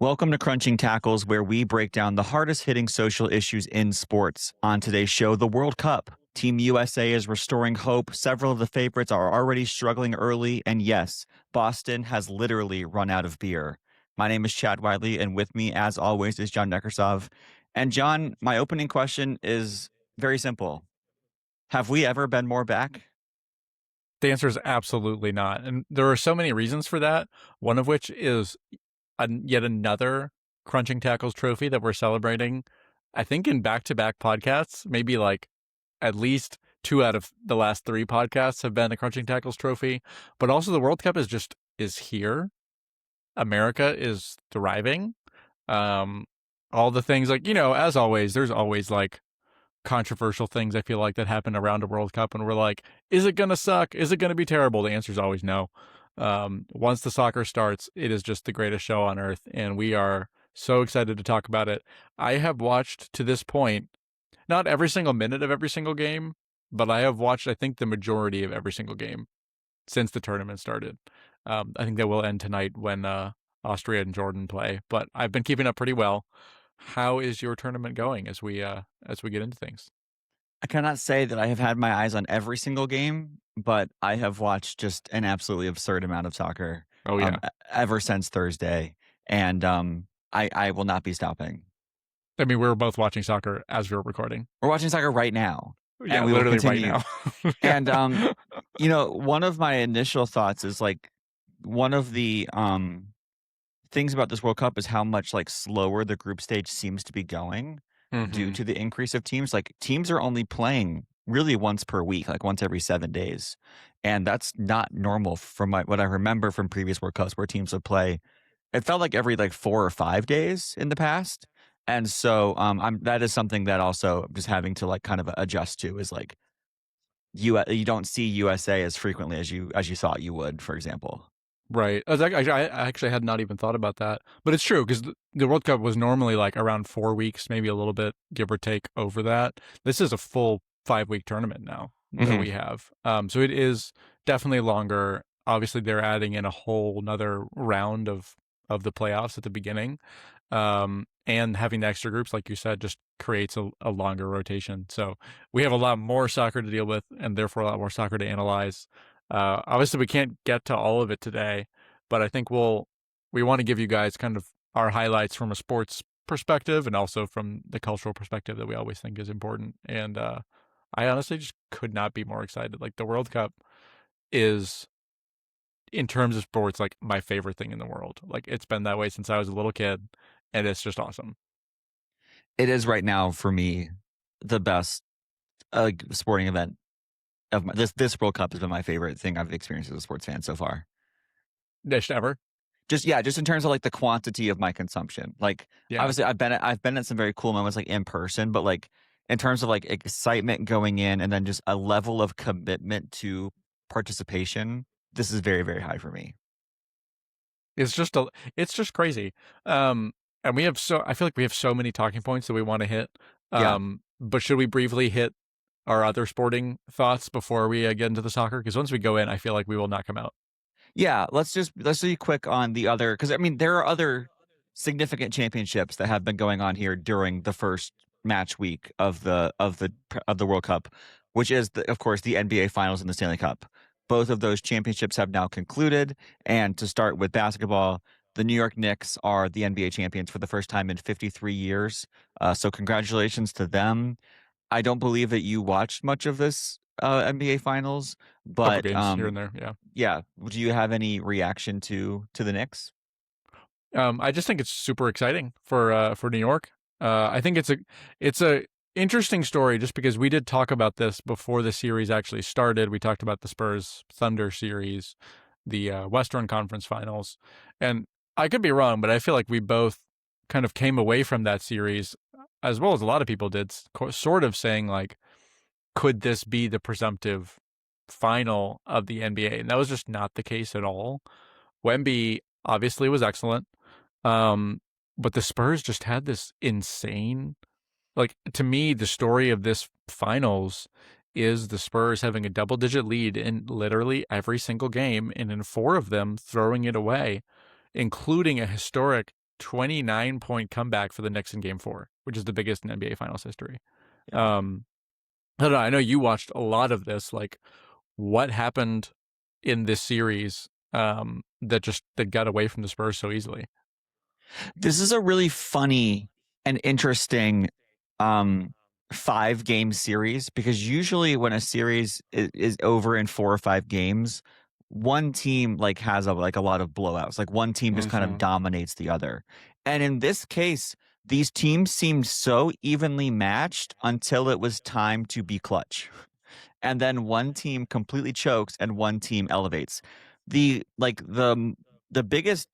Welcome to Crunching Tackles, where we break down the hardest hitting social issues in sports. On today's show, the World Cup. Team USA is restoring hope. Several of the favorites are already struggling early. And yes, Boston has literally run out of beer. My name is Chad Wiley, and with me, as always, is John Neckersov. And John, my opening question is very simple. Have we ever been more back? The answer is absolutely not. And there are so many reasons for that. One of which is yet another Crunching Tackles trophy that we're celebrating, I think, in back-to-back podcasts. Maybe like at least 2 out of the last 3 podcasts have been a Crunching Tackles trophy. But also the World Cup is here. America is thriving. All the things as always, there's always like controversial things I feel like that happen around a World Cup, and we're like, is it gonna suck? Is it gonna be terrible? The answer is always no. Once the soccer starts, it is just the greatest show on earth, and we are so excited to talk about it. I have watched to this point, not every single minute of every single game, but I have watched, I think, the majority of every single game since the tournament started. I think that will end tonight when Austria and Jordan play, but I've been keeping up pretty well. How is your tournament going as we get into things? I cannot say that I have had my eyes on every single game, but I have watched just an absolutely absurd amount of soccer Oh yeah. ever since Thursday, and I will not be stopping. I mean, we're both watching soccer as we're recording. We're watching soccer right now, Yeah, and we will literally right continue. now. And one of my initial thoughts is like one of the things about this World Cup is how much like slower the group stage seems to be going due Mhm. to the increase of teams. Like teams are only playing really once per week, like once every 7 days. And that's not normal from what I remember from previous World Cups where teams would play. It felt like every like 4 or 5 days in the past. And so that is something that also I'm just having to like kind of adjust to is like you don't see USA as frequently as you thought you would, for example. Right. I actually had not even thought about that, but it's true because the World Cup was normally like around 4 weeks, maybe a little bit, give or take, over that. This is a full 5-week tournament now that Hmm. we have. So it is definitely longer. Obviously, they're adding in a whole nother round of the playoffs at the beginning, and having the extra groups, like you said, just creates a longer rotation. So we have a lot more soccer to deal with, and therefore a lot more soccer to analyze. Obviously, we can't get to all of it today, but I think we want to give you guys kind of our highlights from a sports perspective and also from the cultural perspective that we always think is important. And I honestly just could not be more excited. Like the World Cup is, in terms of sports, like my favorite thing in the world. Like it's been that way since I was a little kid, and it's just awesome. It is right now for me the best sporting event of this World Cup has been my favorite thing I've experienced as a sports fan so far. Dish ever. Just in terms of like the quantity of my consumption. Like Yeah. obviously I've been at some very cool moments like in person, but like in terms of like excitement going in and then just a level of commitment to participation, this is very, very high for me. It's just crazy. And I feel like we have so many talking points that we want to hit. Yeah. But should we briefly hit our other sporting thoughts before we get into the soccer? Because once we go in, I feel like we will not come out. Yeah, let's be quick on the other because I mean there are other significant championships that have been going on here during the first match week of the World Cup, which is of course the NBA Finals and the Stanley Cup. Both of those championships have now concluded, and to start with basketball, the New York Knicks are the NBA champions for the first time in 53 years. So congratulations to them. I don't believe that you watched much of this NBA Finals, Couple but games here and there, yeah. yeah. Do you have any reaction to the Knicks? I just think it's super exciting for New York. I think it's a interesting story just because we did talk about this before the series actually started. We talked about the Spurs Thunder series, the Western Conference Finals, and I could be wrong, but I feel like we both kind of came away from that series, as well as a lot of people did, sort of saying like, could this be the presumptive final of the NBA? And that was just not the case at all. Wemby obviously was excellent. Um, but the Spurs just had this insane, like, to me, the story of this finals is the Spurs having a double-digit lead in literally every single game, and in 4 of them throwing it away, including a historic 29-point comeback for the Knicks in Game 4, which is the biggest in NBA Finals history. Yeah. I don't know. I know you watched a lot of this. Like, what happened in this series that got away from the Spurs so easily? This is a really funny and interesting 5-game series, because usually when a series is over in 4 or 5 games, one team like has a lot of blowouts. Like one team just kind of dominates the other. And in this case, these teams seemed so evenly matched until it was time to be clutch. And then one team completely chokes and one team elevates. The biggest,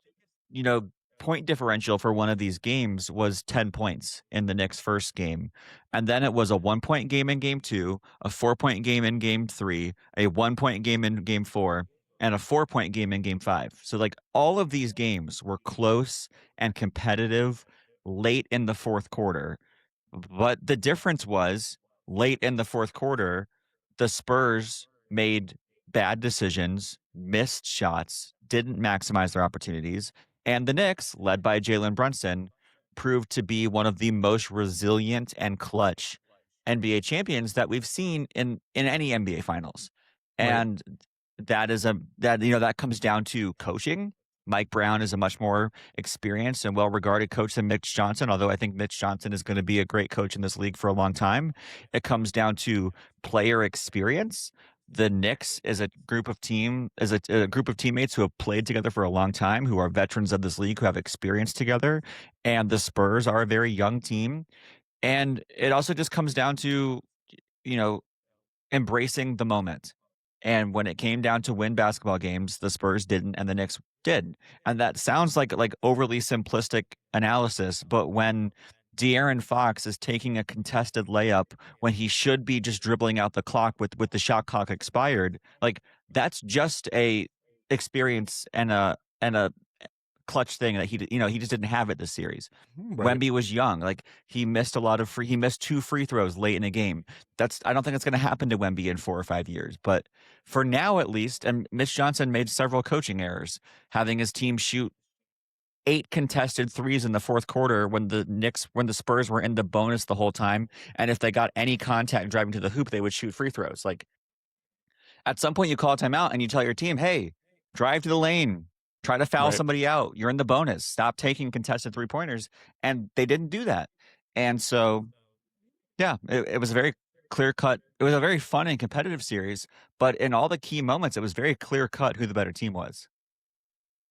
you know, point differential for one of these games was 10 points in the Knicks' first game. And then it was a 1-point game in game 2, a 4-point game in game 3, a 1-point game in game 4, and a 4-point game in game 5. So like all of these games were close and competitive late in the fourth quarter. But the difference was late in the fourth quarter, the Spurs made bad decisions, missed shots, didn't maximize their opportunities. And the Knicks, led by Jalen Brunson, proved to be one of the most resilient and clutch NBA champions that we've seen in any NBA finals. Right. And that comes down to coaching. Mike Brown is a much more experienced and well-regarded coach than Mitch Johnson, although I think Mitch Johnson is going to be a great coach in this league for a long time. It comes down to player experience. The Knicks is a group of teammates who have played together for a long time, who are veterans of this league, who have experience together. And the Spurs are a very young team. And it also just comes down to, you know, embracing the moment. And when it came down to win basketball games, the Spurs didn't, and the Knicks did. And that sounds like overly simplistic analysis, but when De'Aaron Fox is taking a contested layup when he should be just dribbling out the clock with the shot clock expired, like that's just a experience and a clutch thing that he just didn't have it this series. Right. Wemby was young. Like he missed 2 free throws late in a game. I don't think it's going to happen to Wemby in 4 or 5 years. But for now, at least, and Mitch Johnson made several coaching errors, having his team shoot 8 contested threes in the fourth quarter when the Spurs were in the bonus the whole time. And if they got any contact driving to the hoop, they would shoot free throws. Like at some point you call a timeout and you tell your team, hey, drive to the lane, try to foul Right. somebody out. You're in the bonus. Stop taking contested 3-pointers. And they didn't do that. And so, yeah, it was a very clear cut. It was a very fun and competitive series. But in all the key moments, it was very clear cut who the better team was.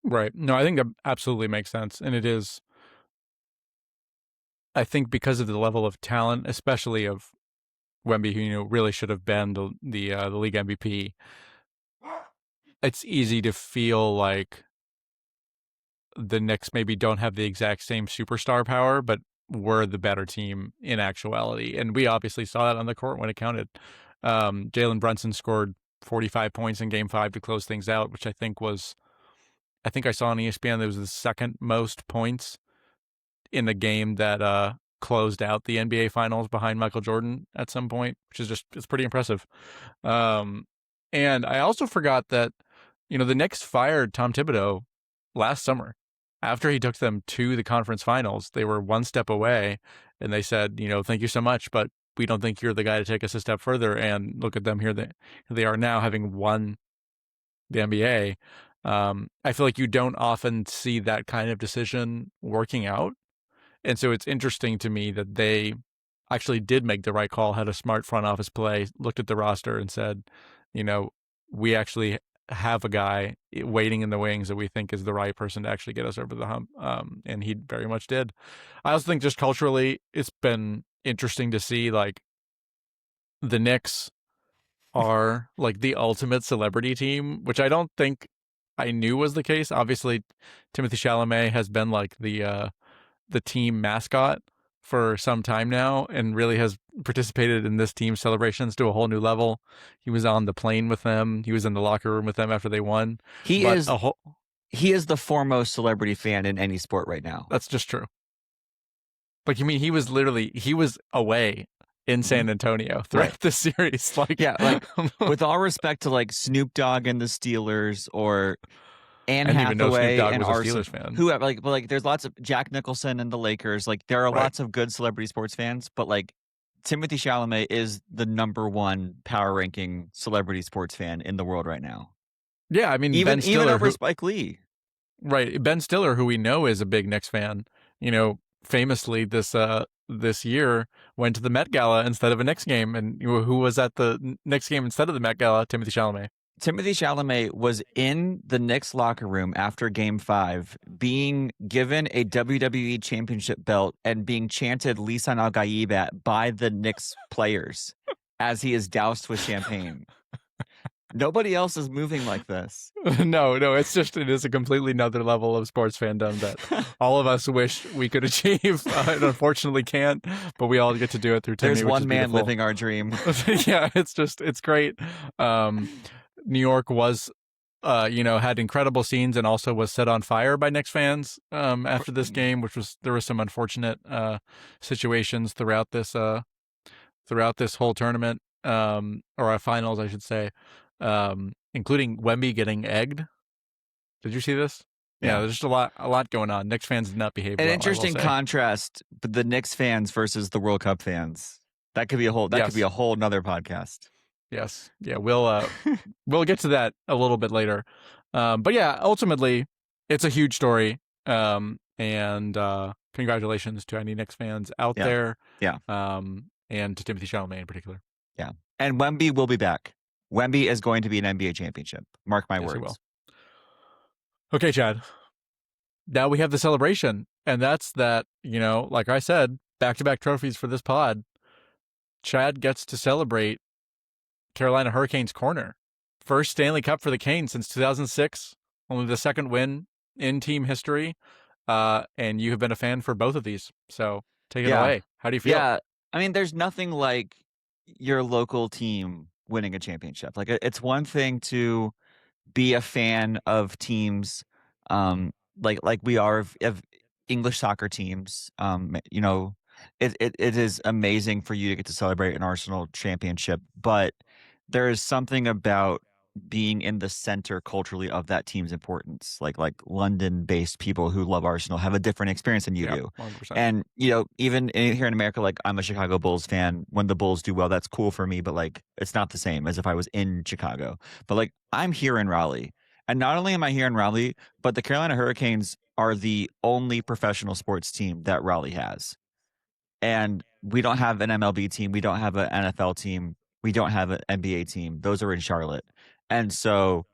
Right. No, I think that absolutely makes sense. And it is, I think, because of the level of talent, especially of Wemby, who really should have been the league MVP. It's easy to feel like the Knicks maybe don't have the exact same superstar power, but were the better team in actuality. And we obviously saw that on the court when it counted. Jalen Brunson scored 45 points in Game 5 to close things out, which I think I saw on ESPN that was the second most points in the game that closed out the NBA Finals behind Michael Jordan at some point, which is it's pretty impressive. And I also forgot that, the Knicks fired Tom Thibodeau last summer. After he took them to the conference finals, they were one step away, and they said, thank you so much, but we don't think you're the guy to take us a step further. And look at them here. They are now, having won the NBA. I feel like you don't often see that kind of decision working out. And so it's interesting to me that they actually did make the right call, had a smart front office play, looked at the roster and said, we actually have a guy waiting in the wings that we think is the right person to actually get us over the hump. And he very much did. I also think just culturally, it's been interesting to see like the Knicks are like the ultimate celebrity team, which I don't think I knew was the case. Obviously, Timothy Chalamet has been like the team mascot for some time now and really has participated in this team's celebrations to a whole new level. He was on the plane with them. He was in the locker room with them after they won. He is the foremost celebrity fan in any sport right now. That's just true. Like, you mean he was away in San Antonio throughout the series. Like, yeah, like with all respect to like Snoop Dogg and the Steelers or Anne I didn't even know Snoop Hathaway Dogg and was a Arson. Steelers fan. Who like there's lots of Jack Nicholson and the Lakers. Like there are Right. lots of good celebrity sports fans, but like Timothy Chalamet is the number one power ranking celebrity sports fan in the world right now. Yeah, I mean Ben Even Stiller, over who Spike Lee. right, Ben Stiller, who we know is a big Knicks fan, famously this year went to the Met Gala instead of a Knicks game, and who was at the Knicks game instead of the Met Gala? Timothy Chalamet. Timothy Chalamet was in the Knicks locker room after Game 5, being given a WWE Championship belt and being chanted "Lisan Al Gaib" at by the Knicks players as he is doused with champagne. Nobody else is moving like this. No, it is a completely another level of sports fandom that all of us wish we could achieve. And unfortunately can't, but we all get to do it through Timmy. There's which one is man beautiful. living our dream. Yeah, it's great. New York was, had incredible scenes and also was set on fire by Knicks fans after this game, there was some unfortunate situations throughout this whole tournament, or our finals, I should say, including Wemby getting egged. Did you see this? Yeah, there's just a lot going on. Knicks fans did not behave An well. interesting contrast, but the Knicks fans versus the World Cup fans. That could be a whole nother podcast. Yes. Yeah, we'll get to that a little bit later. But yeah, ultimately, it's a huge story. And congratulations to any Knicks fans out there. Yeah. And to Timothy Chalamet in particular. Yeah. And Wemby will be back. Wemby is going to be an NBA championship. Mark my words. He will. Okay, Chad. Now we have the celebration. And that's that, like I said, back-to-back trophies for this pod. Chad gets to celebrate Carolina Hurricanes corner. First Stanley Cup for the Canes since 2006. Only the second win in team history. And you have been a fan for both of these. So take it away. How do you feel? Yeah. I mean, there's nothing like your local team winning a championship. Like it's one thing to be a fan of teams like we are of English soccer teams. It is amazing for you to get to celebrate an Arsenal championship, but there is something about being in the center culturally of that team's importance. Like London-based people who love Arsenal have a different experience than you do. 100%. And even here in America, like I'm a Chicago Bulls fan. When the Bulls do well, that's cool for me, but like it's not the same as if I was in Chicago. But like I'm here in Raleigh. And not only am I here in Raleigh, but the Carolina Hurricanes are the only professional sports team that Raleigh has. And we don't have an MLB team. We don't have an NFL team. We don't have an NBA team. Those are in Charlotte. And so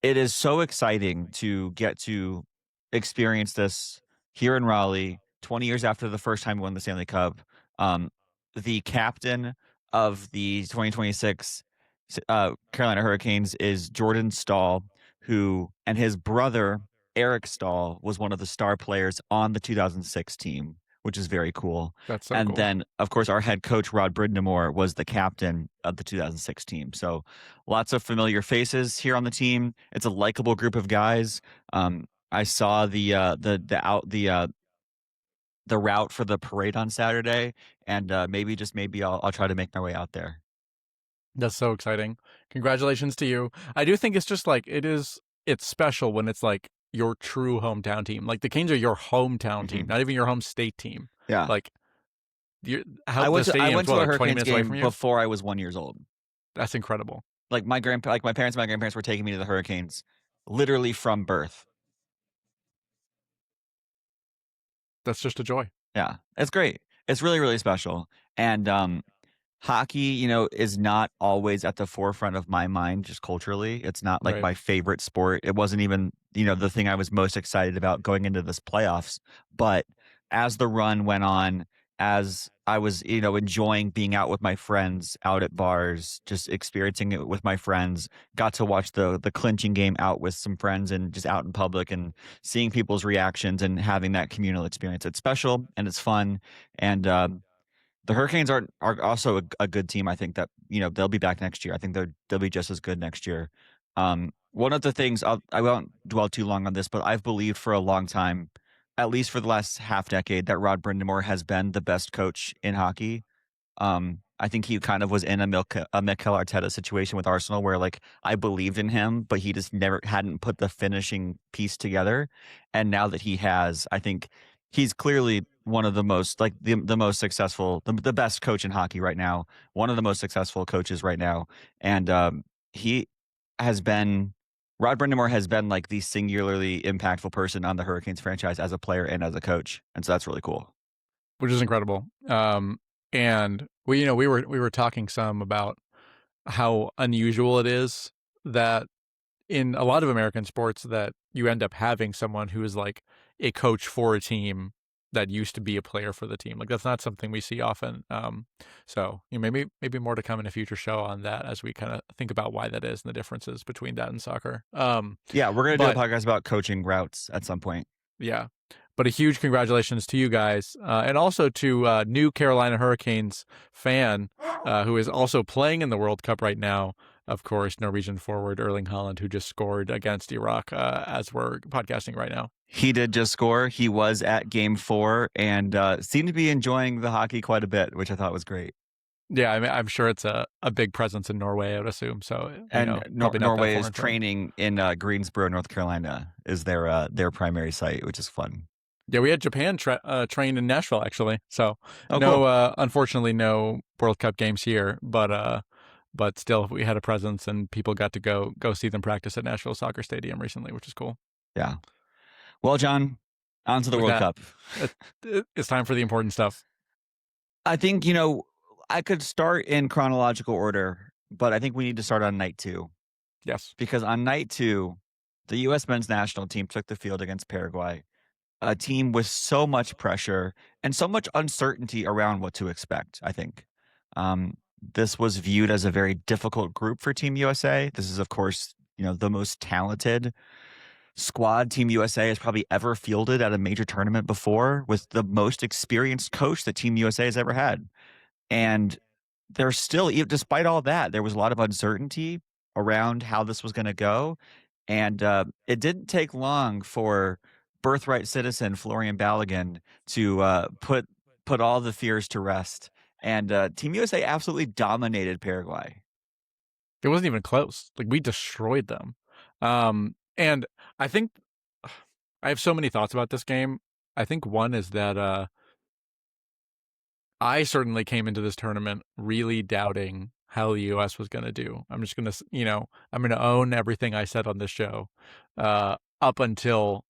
it is so exciting to get to experience this here in Raleigh 20 years after the first time we won the Stanley Cup. The captain of the 2026 Carolina Hurricanes is Jordan Stahl, and his brother, Eric Stahl, was one of the star players on the 2006 team, which is very cool. That's so cool. Then, of course, our head coach, Rod Brindamore, was the captain of the 2006 team. So lots of familiar faces here on the team. It's a likable group of guys. I saw the route for the parade on Saturday, and maybe I'll try to make my way out there. That's so exciting. Congratulations to you. I do think it's just like it's special when it's like your true hometown team. Like the Canes are your hometown team, not even your home state team. Yeah. Like I went to a Hurricanes game from you? before I was 1 year old. That's incredible. Like my parents and my grandparents were taking me to the Hurricanes literally from birth. That's just a joy. Yeah. It's great. It's really, really special. And hockey, is not always at the forefront of my mind just culturally. It's not like my favorite sport. It wasn't even, the thing I was most excited about going into this playoffs. But as the run went on, as I was, enjoying being out with my friends, out at bars, just experiencing it with my friends, got to watch the clinching game out with some friends and just out in public and seeing people's reactions and having that communal experience. It's special and it's fun. And the Hurricanes are also a good team. I think that, they'll be back next year. I think they'll be just as good next year. One of the things, I won't dwell too long on this, but I've believed for a long time, at least for the last half decade, that Rod Brindamore has been the best coach in hockey. I think he kind of was in a Mikel Arteta situation with Arsenal where like I believed in him, but he just never hadn't put the finishing piece together. And now that he has, I think he's clearly one of the most like the most successful, the best coach in hockey right now, one of the most successful coaches right now. And he has been Rod Brindamore has been like the singularly impactful person on the Hurricanes franchise as a player and as a coach. And so that's really cool. which is incredible. And we were talking some about how unusual it is that in a lot of American sports that you end up having someone who is like a coach for a team that used to be a player for the team. Like that's not something we see often. So maybe more to come in a future show on that as we kind of think about why that is and the differences between that and soccer. Yeah, we're gonna do a But podcast about coaching routes at some point. yeah, but a huge congratulations to you guys, and also to new Carolina Hurricanes fan who is also playing in the World Cup right now. Of course, Norwegian forward Erling Haaland, who just scored against Iraq as we're podcasting right now. He did just score. He was at game 4 and seemed to be enjoying the hockey quite a bit, which I thought was great. Yeah, I mean, I'm sure it's a big presence in Norway, I would assume. So, And probably not that Norway is foreign to him. training in Greensboro, North Carolina, is their primary site, which is fun. Yeah, we had Japan train in Nashville actually. So Oh, cool. unfortunately, no World Cup games here, but still, we had a presence and people got to go see them practice at Nashville Soccer Stadium recently, which is cool. Yeah. Well, John, on to the With World that, Cup. it's time for the important stuff. I think, I could start in chronological order, but I think we need to start on night 2. Yes. Because on night 2, the U.S. men's national team took the field against Paraguay, a team with so much pressure and so much uncertainty around what to expect, I think. This was viewed as a very difficult group for Team USA. This is, of course, the most talented squad Team USA has probably ever fielded at a major tournament before, with the most experienced coach that Team USA has ever had. And there's still, despite all that, there was a lot of uncertainty around how this was going to go. And it didn't take long for birthright citizen Florian Balogun to put all the fears to rest. And Team USA absolutely dominated Paraguay. It wasn't even close. Like we destroyed them. And I think I have so many thoughts about this game. I think one is that I certainly came into this tournament really doubting how the U.S. was going to do. I'm just going to, I'm going to own everything I said on this show up until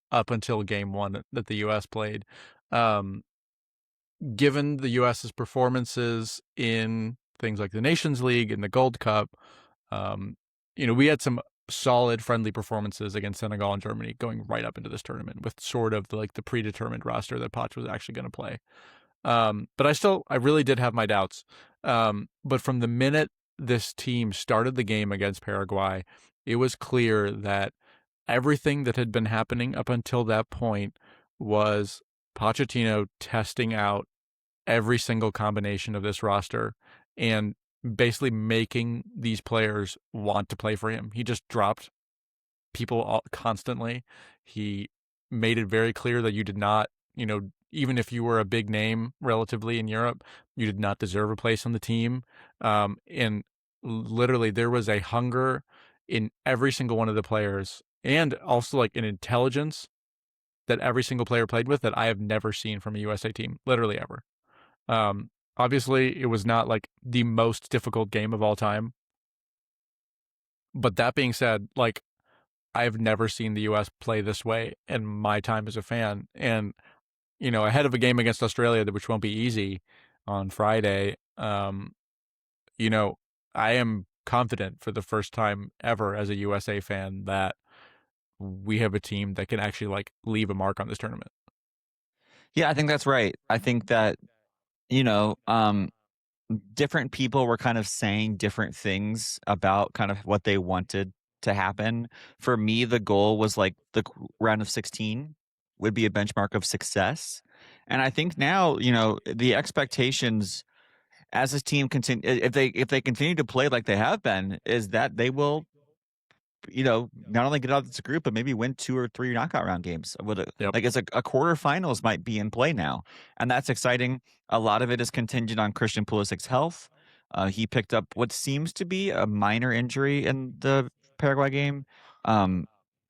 game 1 that the U.S. played. Given the U.S.'s performances in things like the Nations League and the Gold Cup, we had some solid friendly performances against Senegal and Germany going right up into this tournament with sort of the predetermined roster that Poch was actually going to play. But I really did have my doubts. But from the minute this team started the game against Paraguay, it was clear that everything that had been happening up until that point was Pochettino testing out every single combination of this roster and basically making these players want to play for him. He just dropped people constantly. He made it very clear that you did not, even if you were a big name relatively in Europe, you did not deserve a place on the team. And literally there was a hunger in every single one of the players and also like an intelligence that every single player played with that I have never seen from a USA team, literally ever. Obviously it was not like the most difficult game of all time. But that being said, like I've never seen the US play this way in my time as a fan. And, ahead of a game against Australia, which won't be easy on Friday, I am confident for the first time ever as a USA fan that we have a team that can actually like leave a mark on this tournament. Yeah, I think that's right. I think that, you know, um, different people were kind of saying different things about kind of what they wanted to happen. For me, the goal was like the round of 16 would be a benchmark of success. And I think now, the expectations as this team continue, if they continue to play like they have been, is that they will, not only get out of this group, but maybe win 2 or 3 knockout round games. Yep. Like it's a quarterfinals might be in play now, and that's exciting. A lot of it is contingent on Christian Pulisic's health. He picked up what seems to be a minor injury in the Paraguay game. Um,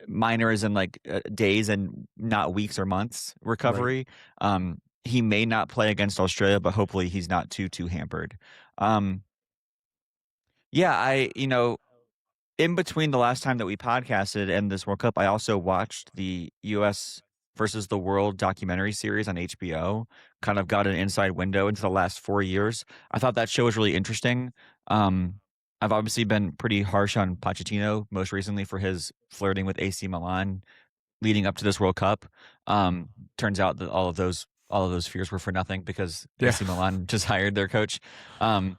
Minor as in like days and not weeks or months Right. recovery. He may not play against Australia, but hopefully he's not too hampered. Um, yeah, in between the last time that we podcasted and this World Cup, I also watched the U.S. versus the World documentary series on HBO. Kind of got an inside window into the last 4 years. I thought that show was really interesting. Um, I've obviously been pretty harsh on Pochettino, most recently for his flirting with AC Milan leading up to this World Cup. Um, Turns out that all of those fears were for nothing because Yeah. AC Milan just hired their coach, um,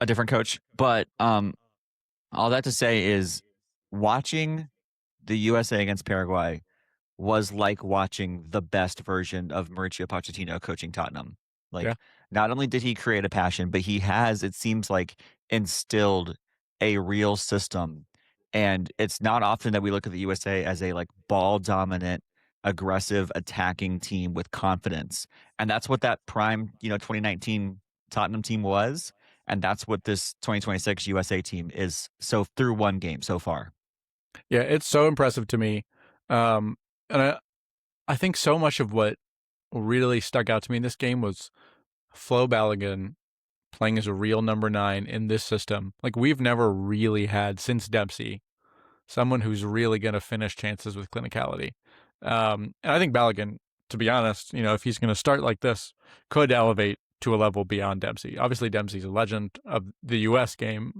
a different coach. But all that to say is watching the USA against Paraguay was like watching the best version of Mauricio Pochettino coaching Tottenham. Yeah. Like, not only did he create a passion, but he has, it seems like, instilled a real system. And it's not often that we look at the USA as a like ball dominant, aggressive, attacking team with confidence. And that's what that prime, 2019 Tottenham team was. And that's what this 2026 USA team is so through one game so far. Yeah, it's so impressive to me. And I think so much of what really stuck out to me in this game was Flo Balogun playing as a real number 9 in this system. Like, we've never really had, since Dempsey, someone who's really going to finish chances with clinicality. And I think Balogun, to be honest, if he's going to start like this, could elevate to a level beyond Dempsey. Obviously, Dempsey's a legend of the U.S. game.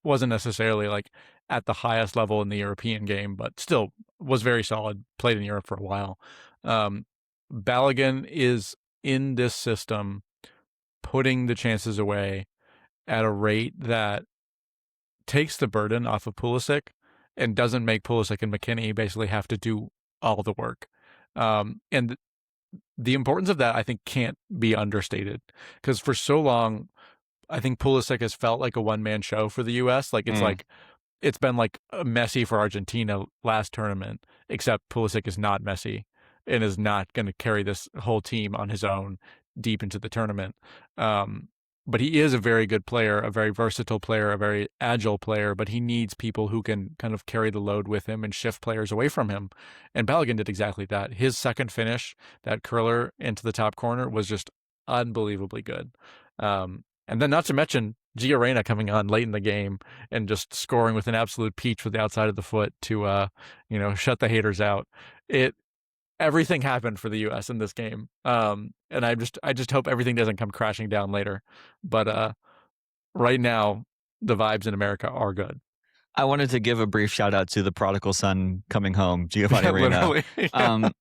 Wasn't necessarily like at the highest level in the European game, but still was very solid. Played in Europe for a while. Um, Balogun is in this system, putting the chances away at a rate that takes the burden off of Pulisic and doesn't make Pulisic and McKinney basically have to do all the work. And the importance of that, I think, can't be understated because for so long, I think Pulisic has felt like a one-man show for the U.S. Mm. It's been like Messi for Argentina last tournament, except Pulisic is not Messi and is not going to carry this whole team on his own deep into the tournament. Um, but he is a very good player, a very versatile player, a very agile player, but he needs people who can kind of carry the load with him and shift players away from him. And Balogun did exactly that. His second finish, that curler into the top corner, was just unbelievably good. And then not to mention Gio Reyna coming on late in the game and just scoring with an absolute peach with the outside of the foot to shut the haters out. It Everything happened for the US in this game. And I just hope everything doesn't come crashing down later. But right now the vibes in America are good. I wanted to give a brief shout out to the prodigal son coming home, Giovanni Yeah, Reyna. literally. Um,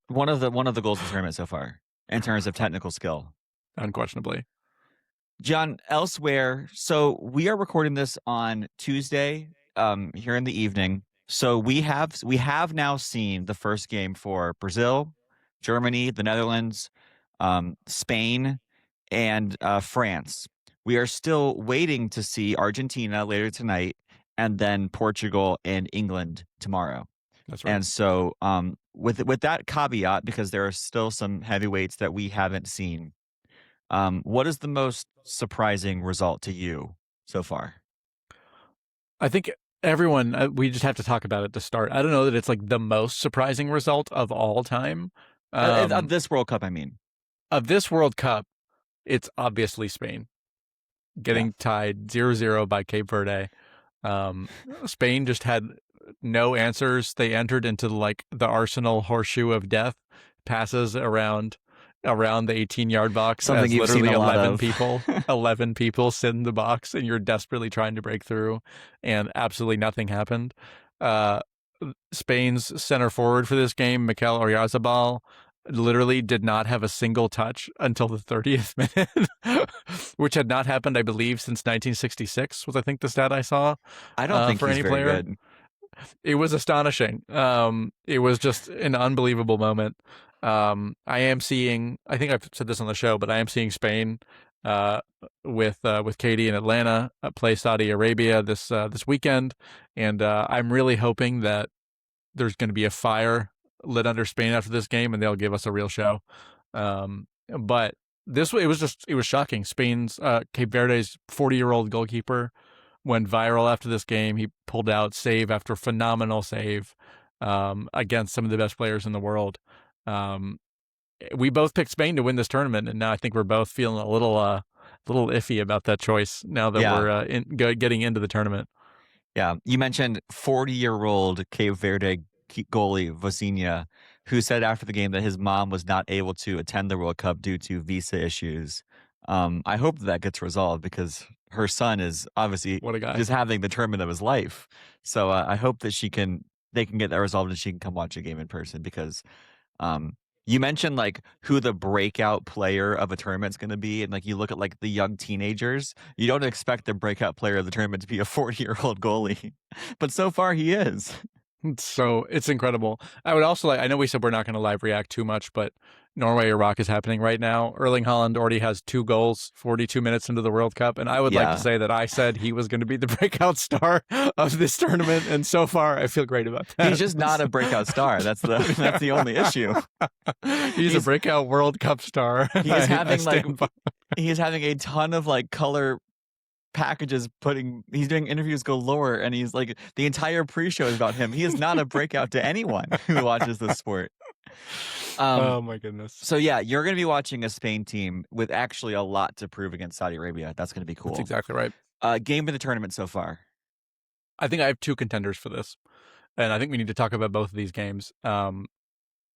one of the goals of the tournament so far in terms of technical skill. Unquestionably. John, elsewhere, so we are recording this on Tuesday, here in the evening. So we have now seen the first game for Brazil, Germany, the Netherlands, Spain, and France. We are still waiting to see Argentina later tonight, and then Portugal and England tomorrow. That's right. And so, with that caveat, because there are still some heavyweights that we haven't seen, what is the most surprising result to you so far? I think everyone, we just have to talk about it to start. I don't know that it's like the most surprising result of all time. Of this World Cup, I mean. Of this World Cup, it's obviously Spain Yeah. getting tied 0-0 by Cape Verde. Spain just had no answers. They entered into like the Arsenal horseshoe of death, passes around the 18-yard box Something as you've seen literally a lot 11 of. people 11 people sit in the box and you're desperately trying to break through and absolutely nothing happened. Uh, Spain's center forward for this game, Mikel Oyarzabal, literally did not have a single touch until the 30th minute, which had not happened, I believe, since 1966 was I think the stat I saw I don't think for he's any very player. good. It was astonishing. It was just an unbelievable moment. I am seeing. I think I've said this on the show, but I am seeing Spain uh, with Katie in Atlanta play Saudi Arabia this weekend, and I'm really hoping that there's going to be a fire lit under Spain after this game, and they'll give us a real show. But it was shocking. Spain's Cape Verde's 40-year-old goalkeeper went viral after this game. He pulled out save after phenomenal save against some of the best players in the world. We both picked Spain to win this tournament, and now I think we're both feeling a little iffy about that choice now that Yeah. we're getting into the tournament. Yeah. You mentioned 40-year-old Cape Verde goalie Vozinha, who said after the game that his mom was not able to attend the World Cup due to visa issues. I hope that gets resolved because her son is obviously What a guy. just having the tournament of his life. So I hope that they can get that resolved and she can come watch a game in person because you mentioned like who the breakout player of a tournament is going to be, and like you look at like the young teenagers, you don't expect the breakout player of the tournament to be a 40-year-old goalie, but so far he is. So it's incredible. I would also I know we said we're not going to live react too much, but Norway Iraq is happening right now. Erling Haaland already has 2 goals 42 minutes into the World Cup, and I would like to Yeah, say that I said he was going to be the breakout star of this tournament, and so far I feel great about that. he's just not a breakout star. That's the only issue. He's a breakout World Cup star. He is having he is having a ton of like color packages he's doing interviews galore, and he's like the entire pre-show is about him. He is not a breakout to anyone who watches this sport. Oh my goodness. So yeah, you're going to be watching a Spain team with actually a lot to prove against Saudi Arabia. That's going to be cool. That's exactly right. Game of the tournament so far. I think I have 2 contenders for this, and I think we need to talk about both of these games.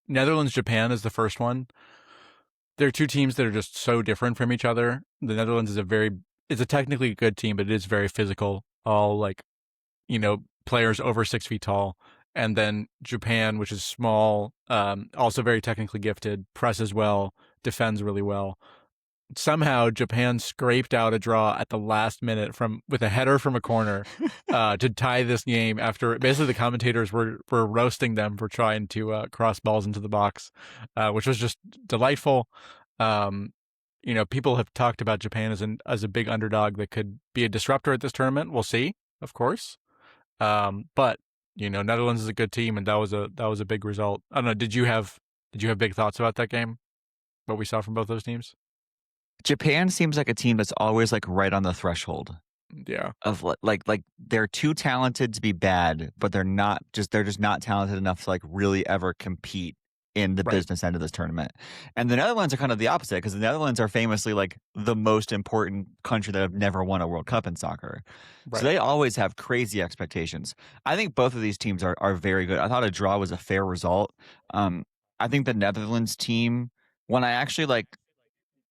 Netherlands Japan is the first one. They're 2 teams that are just so different from each other. The Netherlands is it's a technically good team, but it is very physical. All like, players over 6 feet tall. And then Japan, which is small, also very technically gifted, presses well, defends really well. Somehow Japan scraped out a draw at the last minute with a header from a corner to tie this game after basically the commentators were roasting them for trying to cross balls into the box, which was just delightful. People have talked about Japan as a big underdog that could be a disruptor at this tournament. We'll see, of course. But Netherlands is a good team, and that was a big result. I don't know. Did you have big thoughts about that game? What we saw from both those teams? Japan seems like a team that's always like right on the threshold Yeah. of like they're too talented to be bad, but they're just not talented enough to like really ever compete in the business end of this tournament. And the Netherlands are kind of the opposite because the Netherlands are famously like the most important country that have never won a World Cup in soccer. Right. So they always have crazy expectations. I think both of these teams are very good. I thought a draw was a fair result. I think the Netherlands team, when I actually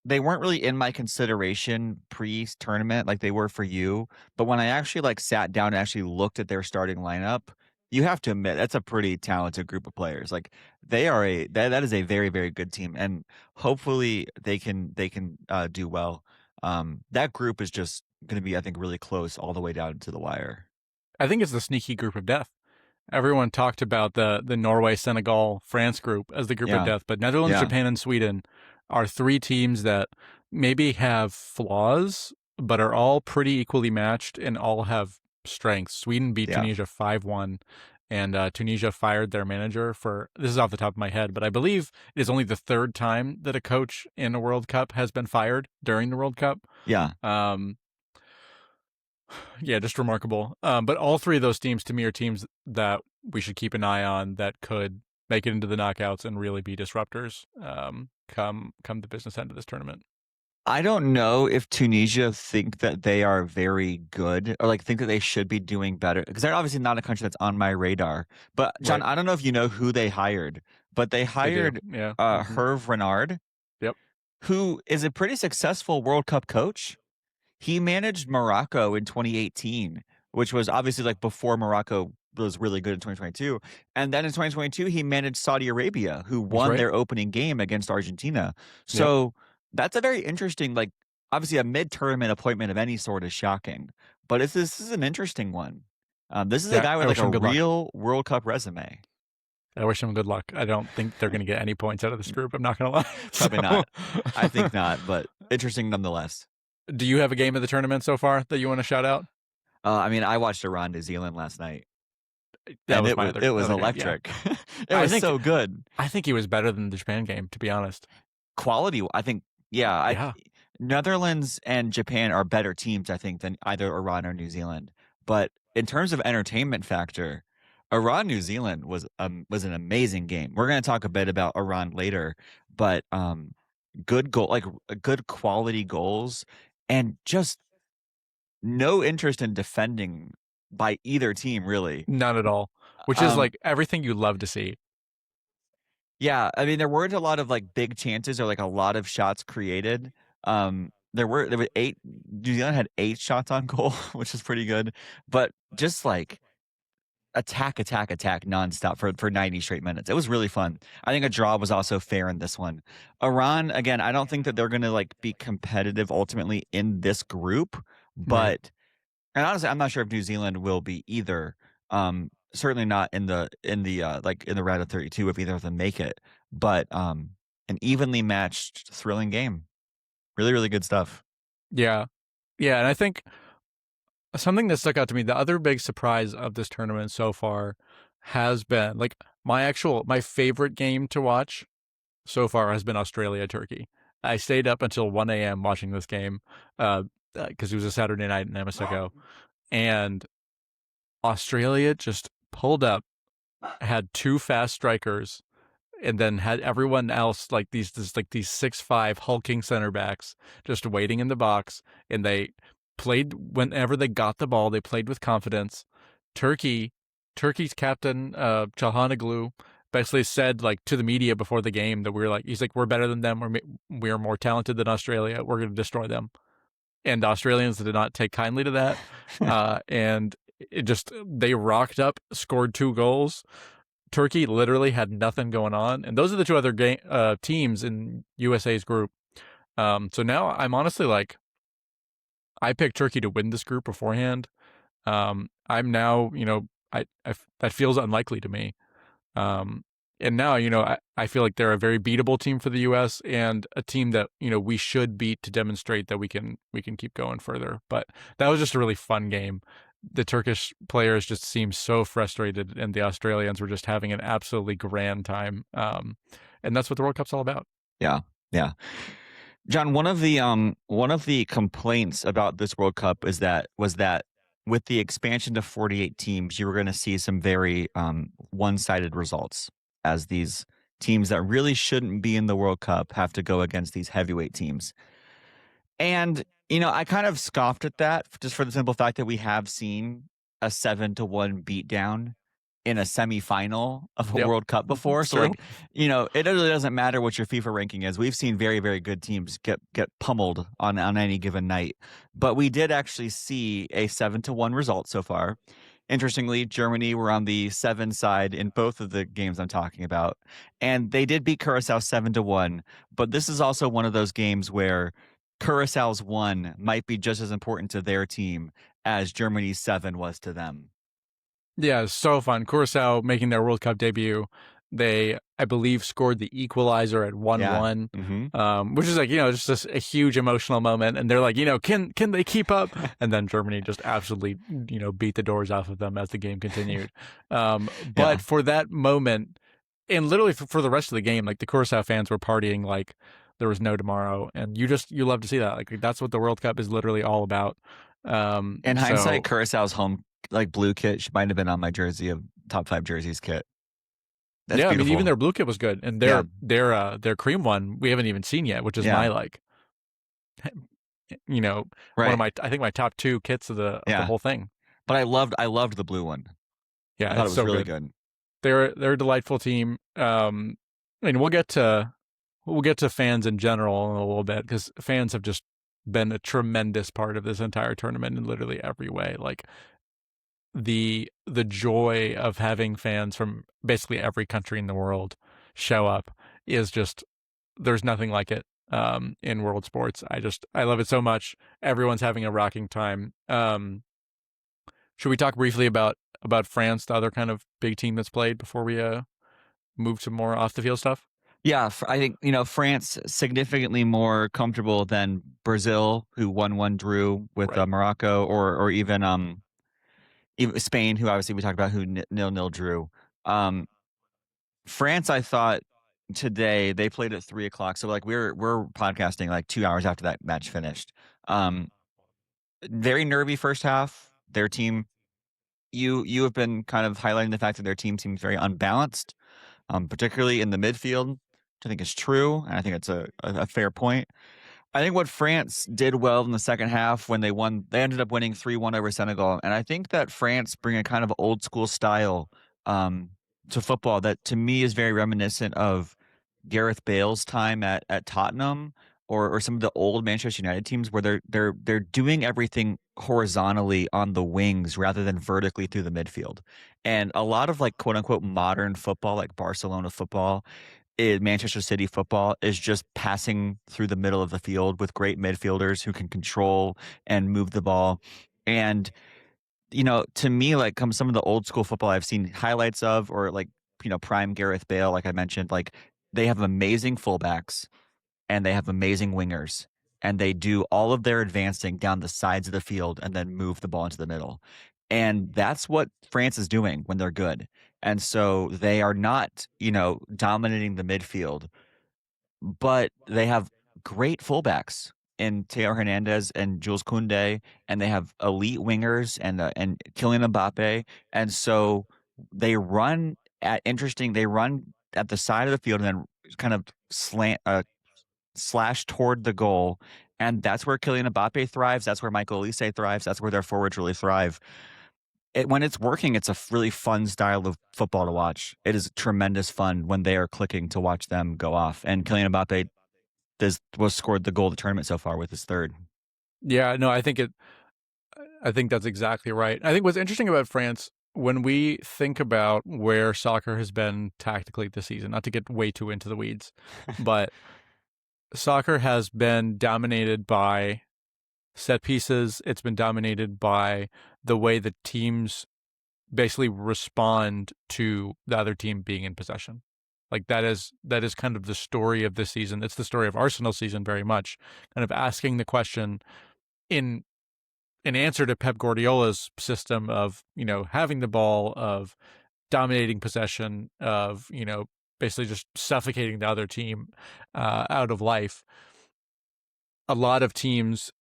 they weren't really in my consideration pre-tournament like they were for you, but when I actually sat down and actually looked at their starting lineup, you have to admit that's a pretty talented group of players. Like they are that is a very, very good team, and hopefully they can do well. That group is just going to be, I think, really close all the way down to the wire. I think it's the sneaky group of death. Everyone talked about the Norway, Senegal, France group as the group of death, but Netherlands, Japan, and Sweden are 3 teams that maybe have flaws, but are all pretty equally matched and all have strengths. Sweden beat Tunisia 5-1, and Tunisia fired their manager this is off the top of my head, but I believe it is only the 3rd time that a coach in a World Cup has been fired during the World Cup. Yeah. Yeah, just remarkable. But all 3 of those teams to me are teams that we should keep an eye on that could make it into the knockouts and really be disruptors come the business end of this tournament. I don't know if Tunisia think that they are very good or think that they should be doing better because they're obviously not a country that's on my radar. But John, I don't know if you know who they hired, but they hired Hervé Renard, who is a pretty successful World Cup coach. He managed Morocco in 2018, which was obviously before Morocco was really good in 2022. And then in 2022, he managed Saudi Arabia, who won their opening game against Argentina. So that's a very interesting, obviously a mid-tournament appointment of any sort is shocking, but this is an interesting one. This is a guy with a real World Cup resume. I wish him good luck. I don't think they're going to get any points out of this group. I'm not going to lie. Probably not. I think not, but interesting nonetheless. Do you have a game of the tournament so far that you want to shout out? I watched Iran, New Zealand last night. It was electric. It was so good. I think he was better than the Japan game, to be honest. Quality, I think Yeah, Yeah. Netherlands and Japan are better teams, I think, than either Iran or New Zealand. But in terms of entertainment factor, Iran New Zealand was an amazing game. We're going to talk a bit about Iran later, but good goal, like good quality goals, and just no interest in defending by either team, really. None at all. Which is Um, like everything you love to see. yeah, I mean, there weren't a lot of like big chances or like a lot of shots created. There were eight. New Zealand had 8 shots on goal, which is pretty good. But just like attack, attack, attack nonstop for 90 straight minutes. It was really fun. I think a draw was also fair in this one. Iran, again, I don't think that they're going to like be competitive ultimately in this group, Right. but and honestly, I'm not sure if New Zealand will be either. Certainly not in the like in the round of 32 if either of them make it. But an evenly matched, thrilling game. Really, really good stuff. Yeah. Yeah. And I think something that stuck out to me, the other big surprise of this tournament so far has been like my favorite game to watch so far has been Australia Turkey. I stayed up until 1 a.m. watching this game because it was a Saturday night in Amaseko, and Australia just pulled up, had two fast strikers, and then had everyone else like these 6'5" hulking center backs just waiting in the box, and they played whenever they got the ball. They played with confidence. Turkey, Turkey's captain Çalhanoğlu basically said like to the media before the game that he's like we're better than them. We're more talented than Australia. We're going to destroy them. And the Australians did not take kindly to that, and it just they rocked up, scored 2 goals. Turkey literally had nothing going on, and those are the two other teams in USA's group. So now I'm honestly like, I picked Turkey to win this group beforehand. I'm now, that feels unlikely to me. Um, and now, I feel like they're a very beatable team for the U.S. and a team that we should beat to demonstrate that we can keep going further. But that was just a really fun game. The Turkish players just seemed so frustrated, and the Australians were just having an absolutely grand time. And that's what the World Cup's all about. Yeah, yeah. John, one of the complaints about this World Cup was that with the expansion to 48 teams, you were going to see some very one-sided results as these teams that really shouldn't be in the World Cup have to go against these heavyweight teams. And, I kind of scoffed at that just for the simple fact that we have seen a 7-1 beatdown in a semifinal of a Yep, World Cup before. it's So, true. like, it really doesn't matter what your FIFA ranking is. We've seen very, very good teams get pummeled on any given night. But we did actually see a 7-1 result so far. Interestingly, Germany were on the 7 side in both of the games I'm talking about. And they did beat Curacao 7-1. But this is also one of those games where Curaçao's 1 might be just as important to their team as Germany's 7 was to them. Yeah, it's so fun. Curacao making their World Cup debut. They, I believe, scored the equalizer at Yeah. 1-1, Hmm. which is like, just a huge emotional moment. And they're like, can they keep up? And then Germany just absolutely, beat the doors off of them as the game continued. But Yeah. for that moment, and literally for the rest of the game, like the Curacao fans were partying like there was no tomorrow. And you love to see that. Like that's what the World Cup is literally all about. In hindsight, So Curaçao's home like blue kit she might have been on my jersey of top 5 jerseys kit. That's Yeah, I mean, even beautiful. their blue kit was good, and Yeah. their cream one we haven't even seen yet, which is Yeah. my like, you know, one of Right. I think my top 2 kits of the Yeah. whole thing. But I loved the blue one. I Yeah, thought it it's was so really good. good. They're a delightful team. I mean, we'll get to fans in general in a little bit because fans have just been a tremendous part of this entire tournament in literally every way. Like the joy of having fans from basically every country in the world show up is just there's nothing like it in world sports. I love it so much. Everyone's having a rocking time. Should we talk briefly about France, the other kind of big team that's played before we move to more off the field stuff? Yeah, I think France significantly more comfortable than Brazil, who 1-1 drew with Right. Morocco, or even Spain, who obviously we talked about, who 0-0 drew. Um, France, I thought. today. They played at 3 o'clock. So like we're podcasting like 2 hours after that match finished. Um, very nervy first half. Their team, you have been kind of highlighting the fact that their team seems very unbalanced, particularly in the midfield, which I think is true, and I think it's a fair point. I think what France did well in the second half when they ended up winning 3-1 over Senegal. And I think that France bring a kind of old school style um, to football that to me is very reminiscent of Gareth Bale's time at Tottenham or some of the old Manchester United teams where they're doing everything horizontally on the wings rather than vertically through the midfield. And a lot of like quote unquote modern football, like Barcelona football, Manchester City football is just passing through the middle of the field with great midfielders who can control and move the ball. And, to me, like come some of the old school football I've seen highlights of, or like, prime Gareth Bale, like I mentioned, like they have amazing fullbacks and they have amazing wingers. And they do all of their advancing down the sides of the field and then move the ball into the middle. And that's what France is doing when they're good. And so they are not, dominating the midfield, but they have great fullbacks in Teo Hernandez and Jules Koundé, and they have elite wingers and Kylian Mbappe. And so they run at the side of the field and then kind of slash toward the goal. And that's where Kylian Mbappe thrives. That's where Michael Olise thrives. That's where their forwards really thrive. When it's working, it's a really fun style of football to watch. It is tremendous fun when they are clicking to watch them go off. And Kylian Mbappe was scored the goal of the tournament so far with his third. Yeah, no, I think that's exactly right. I think what's interesting about France, when we think about where soccer has been tactically this season, not to get way too into the weeds, but soccer has been dominated by set pieces. It's been dominated by the way the teams basically respond to the other team being in possession. Like that is kind of the story of this season. It's the story of Arsenal season very much. Kind of asking the question in answer to Pep Guardiola's system of, having the ball, of dominating possession, of, basically just suffocating the other team out of life. A lot of teams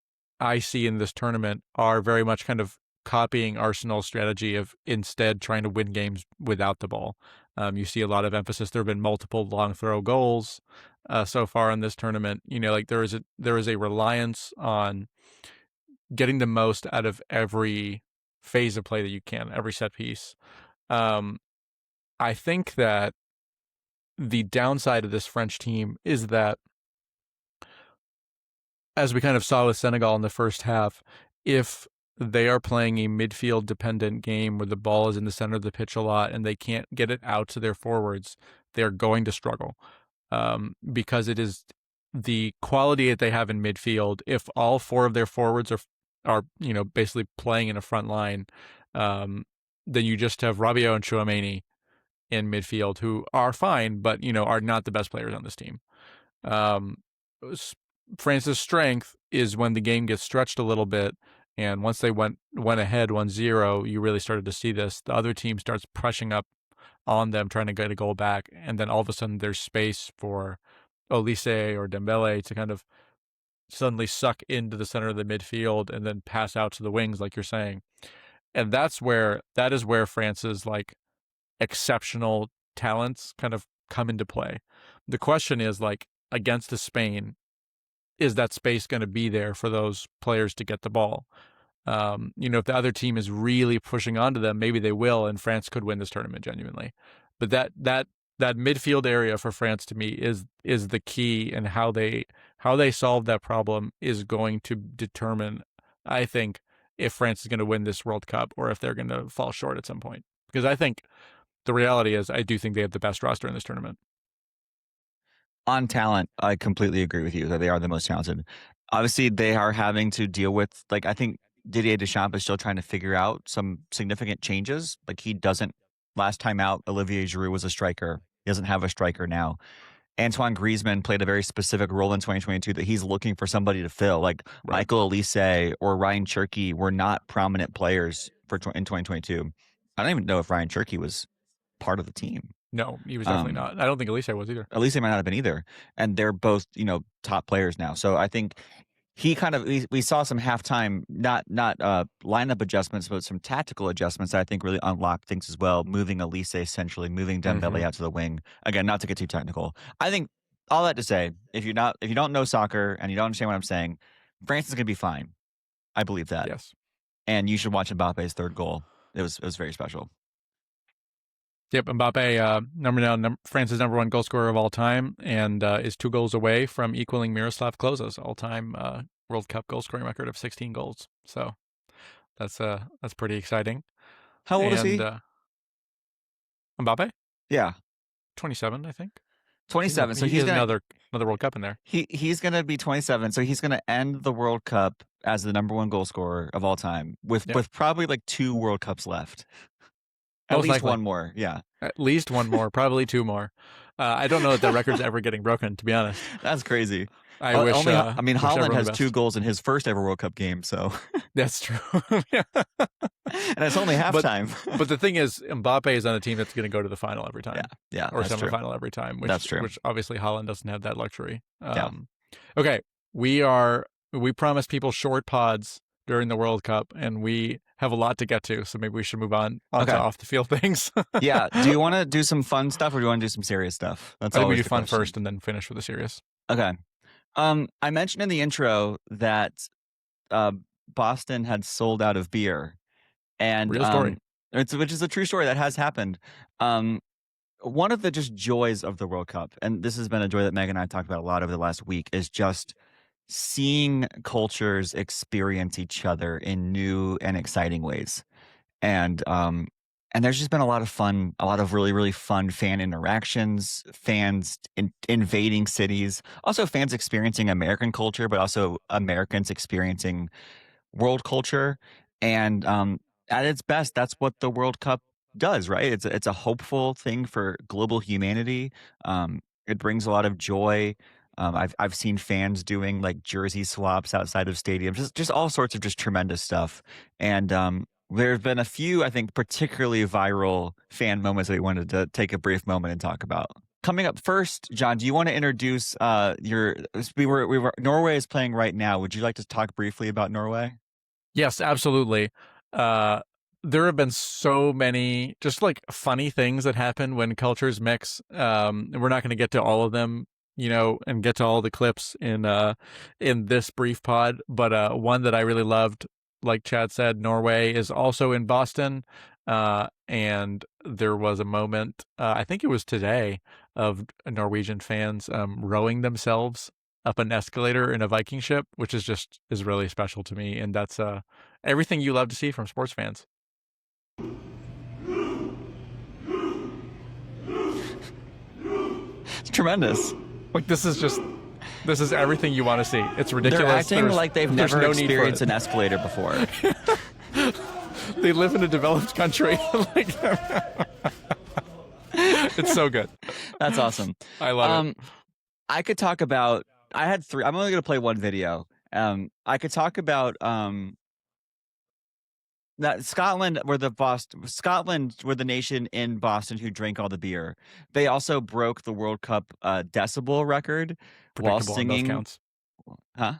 I see in this tournament are very much kind of copying Arsenal's strategy of instead trying to win games without the ball. You see a lot of emphasis. There have been multiple long throw goals so far in this tournament. Like there is a reliance on getting the most out of every phase of play that you can, every set piece. Um, I think that the downside of this French team is that, as we kind of saw with Senegal in the first half, if they are playing a midfield dependent game where the ball is in the center of the pitch a lot and they can't get it out to their forwards, they're going to struggle because it is the quality that they have in midfield. If all four of their forwards are basically playing in a front line, then you just have Rabiot and Chouameni in midfield who are fine, but are not the best players on this team. Um, France's strength is when the game gets stretched a little bit, and once they went ahead 1-0, you really started to see this. The other team starts pressing up on them, trying to get a goal back, and then all of a sudden there's space for Olise or Dembele to kind of suddenly suck into the center of the midfield and then pass out to the wings, like you're saying. And that is where France's like exceptional talents kind of come into play. The question is, like, against the Spain, is that space going to be there for those players to get the ball? If the other team is really pushing onto them, maybe they will, and France could win this tournament genuinely. But that midfield area for France to me is the key, and how they solve that problem is going to determine, I think, if France is going to win this World Cup or if they're going to fall short at some point. Because I think the reality is, I do think they have the best roster in this tournament. On talent, I completely agree with you that they are the most talented. Obviously, they are having to deal with, like, I think Didier Deschamps is still trying to figure out some significant changes. Like, last time out, Olivier Giroud was a striker. He doesn't have a striker now. Antoine Griezmann played a very specific role in 2022 that he's looking for somebody to fill. Like Right. Michael Olise or Ryan Cherky were not prominent players in 2022. I don't even know if Ryan Cherky was part of the team. No, he was definitely not. I don't think Elise was either. Elise might not have been either. And they're both, top players now. So I think he kind of we saw some halftime not lineup adjustments, but some tactical adjustments that I think really unlocked things as well. Moving Elise centrally, moving Dembele out to the wing. Again, not to get too technical. I think all that to say, if you don't know soccer and you don't understand what I'm saying, France is going to be fine. I believe that. Yes. And you should watch Mbappe's third goal. It was very special. Yep, Mbappe, France's number one goal scorer of all time, and is 2 goals away from equaling Miroslav Klose's all-time World Cup goal scoring record of 16 goals. So that's pretty exciting. How old is he? Mbappe? Yeah, 27, I think. 27. So he's another World Cup in there. He's going to be 27. So he's going to end the World Cup as the number one goal scorer of all time with probably like 2 World Cups left. At Most least likely. one more, yeah. At least one more, probably 2 more. I don't know that record's ever getting broken, to be honest. That's crazy. I wish. Haaland has 2 goals in his first ever World Cup game, so that's true. And it's only halftime. But the thing is, Mbappe is on a team that's going to go to the final every time. Yeah, or semifinal every time. That's true. Which obviously Haaland doesn't have that luxury. Yeah. Okay, we promised people short pods during the World Cup, and we have a lot to get to, so maybe we should move on to off the field things. Yeah. Do you want to do some fun stuff or do you want to do some serious stuff? I think we do fun first and then finish with the serious. Okay. I mentioned in the intro that Boston had sold out of beer. And real story. Which is a true story that has happened. One of the just joys of the World Cup, and this has been a joy that Meg and I talked about a lot over the last week, is just seeing cultures experience each other in new and exciting ways. And there's just been a lot of fun, a lot of really, really fun fan interactions, fans invading cities, also fans experiencing American culture, but also Americans experiencing world culture. And at its best, that's what the World Cup does, right? It's a hopeful thing for global humanity. It brings a lot of joy. I've seen fans doing like jersey swaps outside of stadiums, just all sorts of just tremendous stuff. And there have been a few, I think, particularly viral fan moments that we wanted to take a brief moment and talk about. Coming up first, John, do you want to introduce Norway is playing right now. Would you like to talk briefly about Norway? Yes, absolutely. There have been so many just like funny things that happen when cultures mix. And we're not going to get to all of them, and get to all the clips in this brief pod. But one that I really loved, like Chad said, Norway is also in Boston. And there was a moment, I think it was today, of Norwegian fans rowing themselves up an escalator in a Viking ship, which is really special to me. And that's everything you love to see from sports fans. It's tremendous. Like this is everything you want to see. It's ridiculous. They're acting like they've never experienced an escalator before. They live in a developed country. It's so good. That's awesome. I love it. I could talk about. I had 3. I'm only going to play one video. I could talk about that Scotland were the nation in Boston who drank all the beer. They also broke the World Cup decibel record while singing. On both counts. Huh?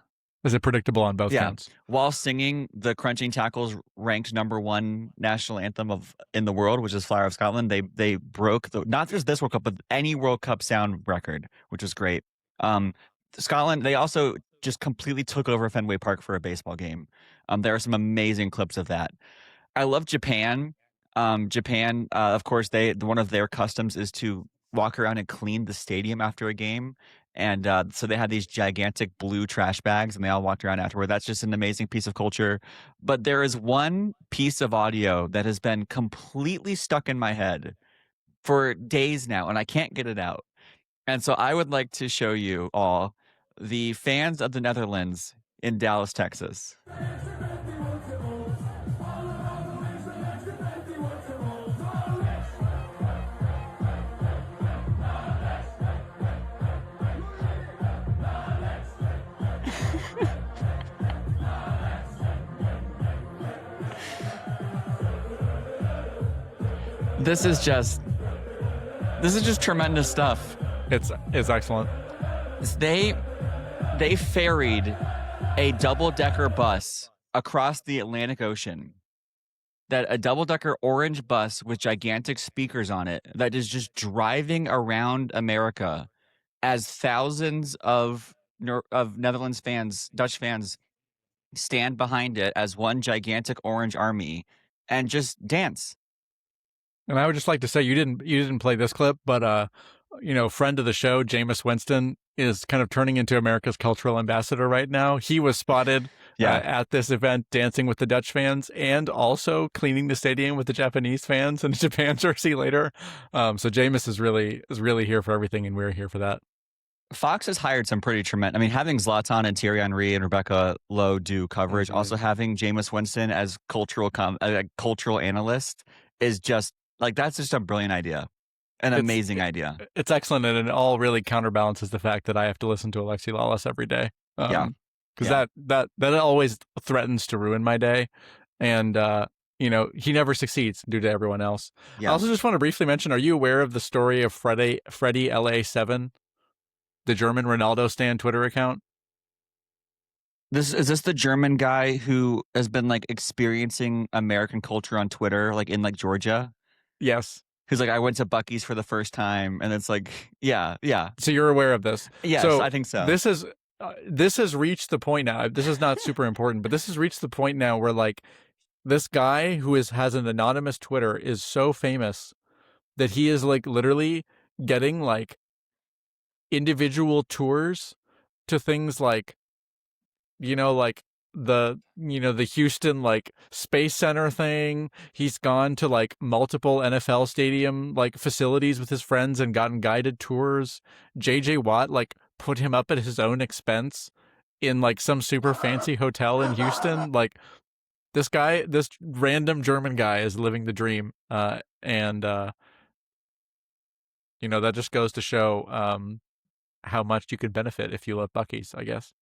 Is it predictable on both counts? While singing the Crunching Tackles ranked number 1 national anthem in the world, which is Flower of Scotland, they broke not just this World Cup, but any World Cup sound record, which was great. Scotland, they also just completely took over Fenway Park for a baseball game. There are some amazing clips of that. I love Japan. Japan, of course, one of their customs is to walk around and clean the stadium after a game. And so they had these gigantic blue trash bags and they all walked around afterward. That's just an amazing piece of culture. But there is one piece of audio that has been completely stuck in my head for days now, and I can't get it out. And so I would like to show you all the fans of the Netherlands in Dallas, Texas. This is just This is just tremendous stuff. It's excellent. They ferried a double-decker bus across the Atlantic Ocean. That a double-decker orange bus with gigantic speakers on it that is just driving around America as thousands of Netherlands fans, Dutch fans, stand behind it as one gigantic orange army and just dance. And I would just like to say you didn't play this clip, but friend of the show, Jameis Winston, is kind of turning into America's cultural ambassador right now. He was spotted at this event dancing with the Dutch fans and also cleaning the stadium with the Japanese fans in a Japan jersey later. So Jameis is really here for everything, and we're here for that. Fox has hired some pretty tremendous. I mean, having Zlatan and Thierry Henry and Rebecca Lowe do coverage, also having Jameis Winston as cultural analyst is just like, that's just a brilliant idea. An amazing idea. It's excellent, and it all really counterbalances the fact that I have to listen to Alexi Lawless every day. Because that always threatens to ruin my day, and he never succeeds due to everyone else. I also just want to briefly mention: are you aware of the story of Freddie LA7, the German Ronaldo stan Twitter account? Is this the German guy who has been like experiencing American culture on Twitter, like in like Georgia? Yes. Who's like, I went to Buc-ee's for the first time, and it's like, yeah. So you're aware of this? Yes, so I think so. This has reached the point now. This is not super important, but this has reached the point now where like this guy who has an anonymous Twitter is so famous that he is like literally getting like individual tours to things like, like the Houston like Space Center thing. He's gone to like multiple NFL stadium like facilities with his friends and gotten guided tours. JJ Watt like put him up at his own expense in like some super fancy hotel in Houston. Like this random German guy is living the dream. And that just goes to show how much you could benefit if you love Buc-ee's, I guess.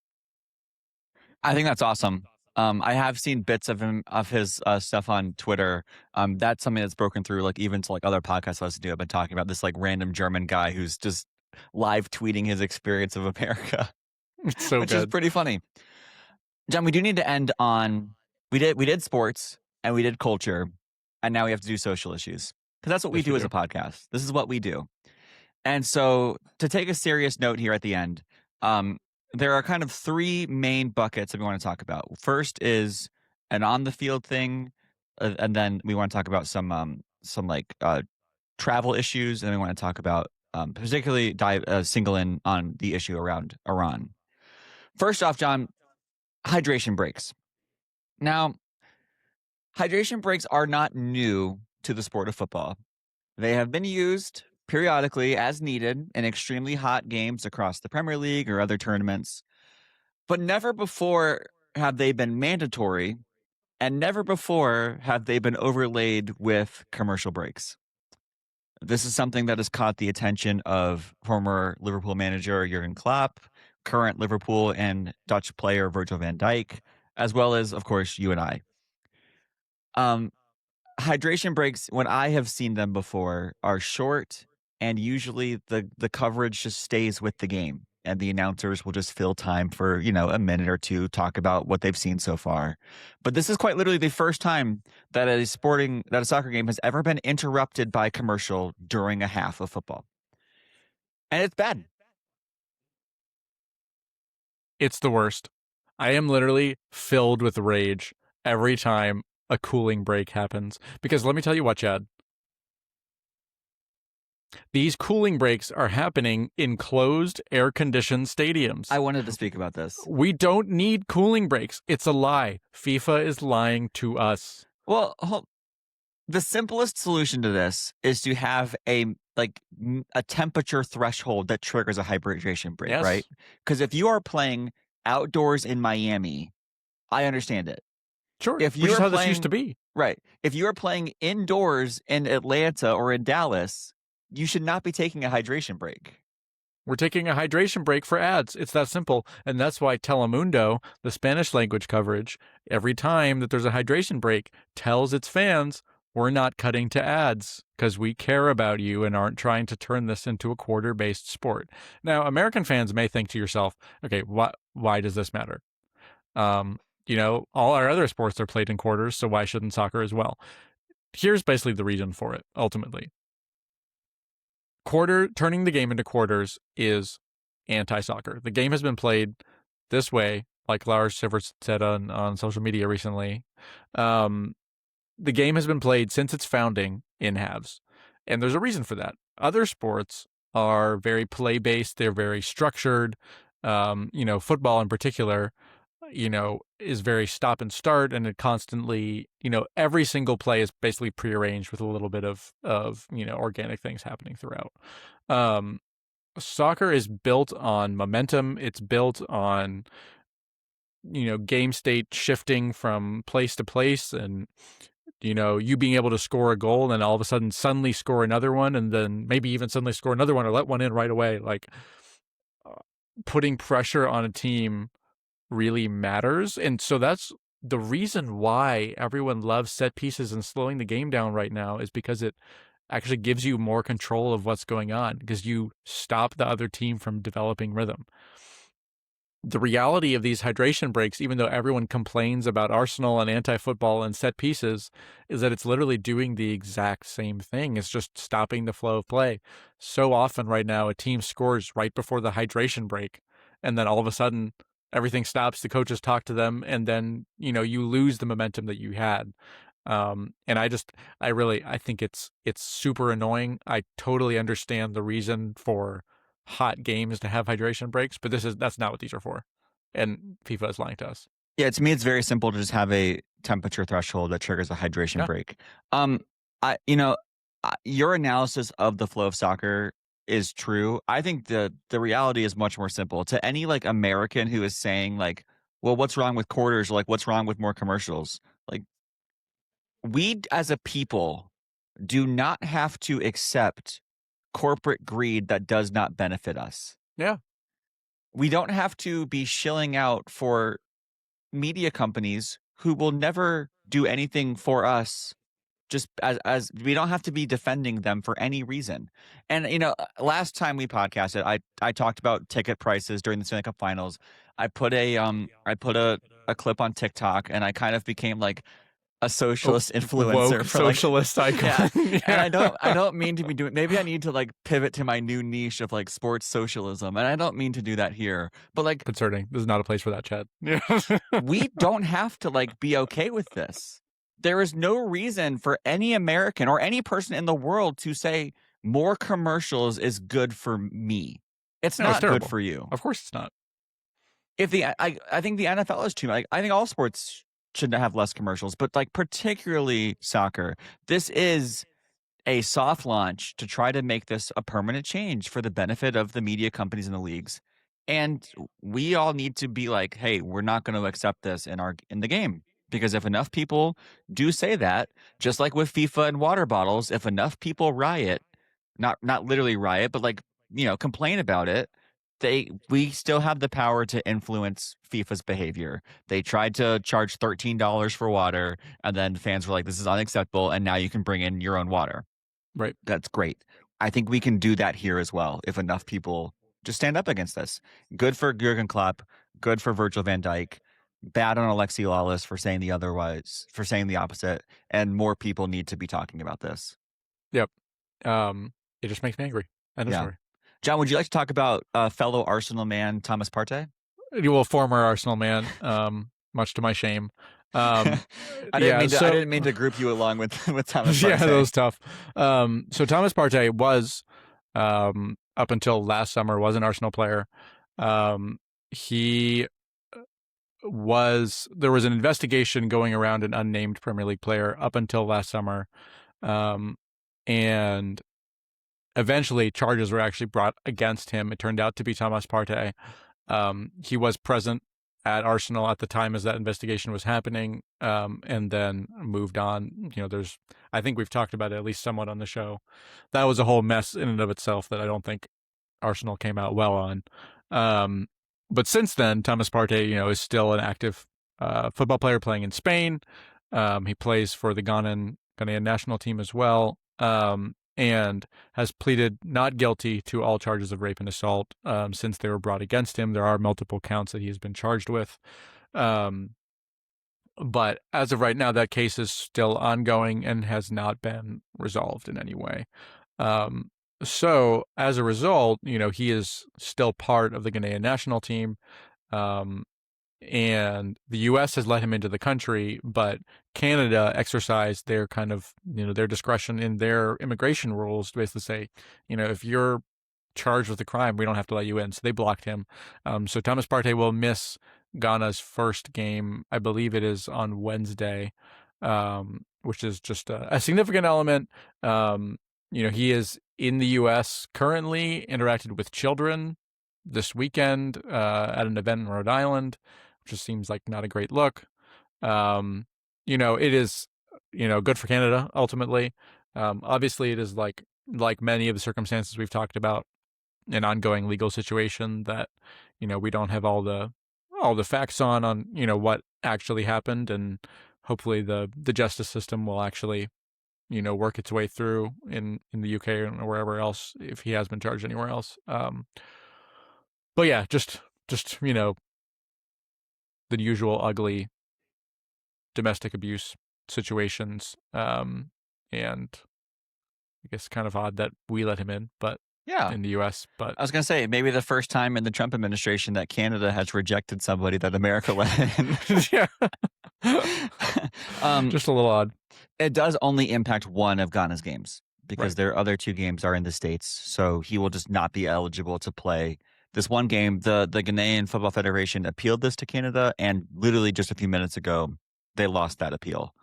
I think that's awesome. I have seen bits of his stuff on Twitter. That's something that's broken through, like even to like other podcasts I listen to. I've been talking about this like random German guy who's just live tweeting his experience of America. It's so which good. is pretty funny. John, we do need to end on we did sports and we did culture, and now we have to do social issues because that's what we do as a podcast. This is what we do. And so to take a serious note here at the end, there are kind of three main buckets that we want to talk about. First is an on the field thing, and then we want to talk about some travel issues, and then we want to talk about particularly single in on the issue around Iran. First off, John, hydration breaks. Now, hydration breaks are not new to the sport of football. They have been used periodically as needed in extremely hot games across the Premier League or other tournaments, but never before have they been mandatory, and never before have they been overlaid with commercial breaks. This is something that has caught the attention of former Liverpool manager Jurgen Klopp, current Liverpool and Dutch player Virgil van Dijk, as well as, of course, you and I. Hydration breaks, when I have seen them before, are short, and usually the coverage just stays with the game, and the announcers will just fill time for, a minute or two, talk about what they've seen so far. But this is quite literally the first time that a soccer game has ever been interrupted by commercial during a half of football. And it's bad. It's the worst. I am literally filled with rage every time a cooling break happens. Because let me tell you what, Chad. These cooling breaks are happening in closed, air-conditioned stadiums. I wanted to speak about this. We don't need cooling breaks. It's a lie. FIFA is lying to us. Well, the simplest solution to this is to have a temperature threshold that triggers a hydration break, yes. Right? Because if you are playing outdoors in Miami, I understand it. Sure, which is how this used to be. Right. If you are playing indoors in Atlanta or in Dallas, you should not be taking a hydration break. We're taking a hydration break for ads. It's that simple. And that's why Telemundo, the Spanish language coverage, every time that there's a hydration break, tells its fans, we're not cutting to ads because we care about you and aren't trying to turn this into a quarter-based sport. Now, American fans may think to yourself, okay, why does this matter? All our other sports are played in quarters, so why shouldn't soccer as well? Here's basically the reason for it, ultimately. Turning the game into quarters is anti-soccer. The game has been played this way, like Lars Sivert said on social media recently. The game has been played since its founding in halves, and there's a reason for that. Other sports are very play-based. They're very structured. Football in particular, is very stop and start, and it constantly, every single play is basically prearranged with a little bit of organic things happening throughout. Soccer is built on momentum. It's built on, game state shifting from place to place, and you being able to score a goal and then all of a sudden suddenly score another one, and then maybe even suddenly score another one or let one in right away. Like, putting pressure on a team really matters. And so that's the reason why everyone loves set pieces and slowing the game down right now, is because it actually gives you more control of what's going on, because you stop the other team from developing rhythm. The reality of these hydration breaks, even though everyone complains about Arsenal and anti-football and set pieces, is that it's literally doing the exact same thing. It's just stopping the flow of play. So often right now, a team scores right before the hydration break, and then all of a sudden everything stops, the coaches talk to them, and then, you lose the momentum that you had. And I think it's super annoying. I totally understand the reason for hot games to have hydration breaks, but that's not what these are for. And FIFA is lying to us. Yeah, to me, it's very simple to just have a temperature threshold that triggers a hydration Yeah. break. Your analysis of the flow of soccer is true. I think the reality is much more simple. To any like American who is saying like, well, what's wrong with quarters? Or, like, what's wrong with more commercials? Like, we as a people do not have to accept corporate greed that does not benefit us. Yeah. We don't have to be shilling out for media companies who will never do anything for us, just as we don't have to be defending them for any reason. And last time we podcasted, I talked about ticket prices during the Stanley Cup Finals. I put a clip on TikTok, and I kind of became like a socialist influencer Woke for like socialist yeah. icon. Yeah. And I don't mean to be doing, maybe I need to like pivot to my new niche of like sports socialism, and I don't mean to do that here, but like, Concerning. This is not a place for that, Chad. Yeah. we don't have to like be okay with this. There is no reason for any American or any person in the world to say more commercials is good for me. It's No, it's not good terrible. for you. Of course it's not. I think the NFL is too much. Like, I think all sports should have less commercials, but like particularly soccer. This is a soft launch to try to make this a permanent change for the benefit of the media companies and the leagues. And we all need to be like, hey, we're not going to accept this in the game. Because if enough people do say that, just like with FIFA and water bottles, if enough people riot, not literally riot, but like, complain about it, we still have the power to influence FIFA's behavior. They tried to charge $13 for water, and then fans were like, this is unacceptable, and now you can bring in your own water. Right. That's great. I think we can do that here as well if enough people just stand up against this. Good for Jurgen Klopp, good for Virgil van Dijk, bad on Alexi Lawless for saying for saying the opposite, and more people need to be talking about this. Yep. It just makes me angry. End of story. John, would you like to talk about fellow Arsenal man Thomas Partey? Well, former Arsenal man, much to my shame. I didn't mean to group you along with Thomas Partey. Yeah, that was tough. So Thomas Partey was, up until last summer, was an Arsenal player. There was an investigation going around an unnamed Premier League player up until last summer. And eventually charges were actually brought against him. It turned out to be Thomas Partey. He was present at Arsenal at the time as that investigation was happening, and then moved on. I think we've talked about it at least somewhat on the show. That was a whole mess in and of itself that I don't think Arsenal came out well on. But since then, Thomas Partey, is still an active football player playing in Spain. He plays for the Ghanan Ghanaian national team as well, and has pleaded not guilty to all charges of rape and assault since they were brought against him. There are multiple counts that he has been charged with. But as of right now, that case is still ongoing and has not been resolved in any way. Um, so as a result, he is still part of the Ghanaian national team. Um, and the U.S. has let him into the country, but Canada exercised their kind of, their discretion in their immigration rules to basically say, if you're charged with a crime, we don't have to let you in. So they blocked him. So Thomas Partey will miss Ghana's first game. I believe it is on Wednesday, which is just a significant element. He is in the U.S. currently, interacted with children this weekend at an event in Rhode Island, which just seems like not a great look. It is, good for Canada ultimately. Obviously, it is like many of the circumstances we've talked about, an ongoing legal situation that we don't have all the facts on what actually happened, and hopefully the justice system will actually work its way through in the UK or wherever else if he has been charged anywhere else. But yeah, just the usual ugly domestic abuse situations, and I guess kind of odd that we let him in, but Yeah. in the US, but I was going to say, maybe the first time in the Trump administration that Canada has rejected somebody that America let in. yeah, um, just a little odd. it does only impact one of Ghana's games because Right. their other two games are in the States. So he will just not be eligible to play this one game. The Ghanaian Football Federation appealed this to Canada, and literally just a few minutes ago, they lost that appeal.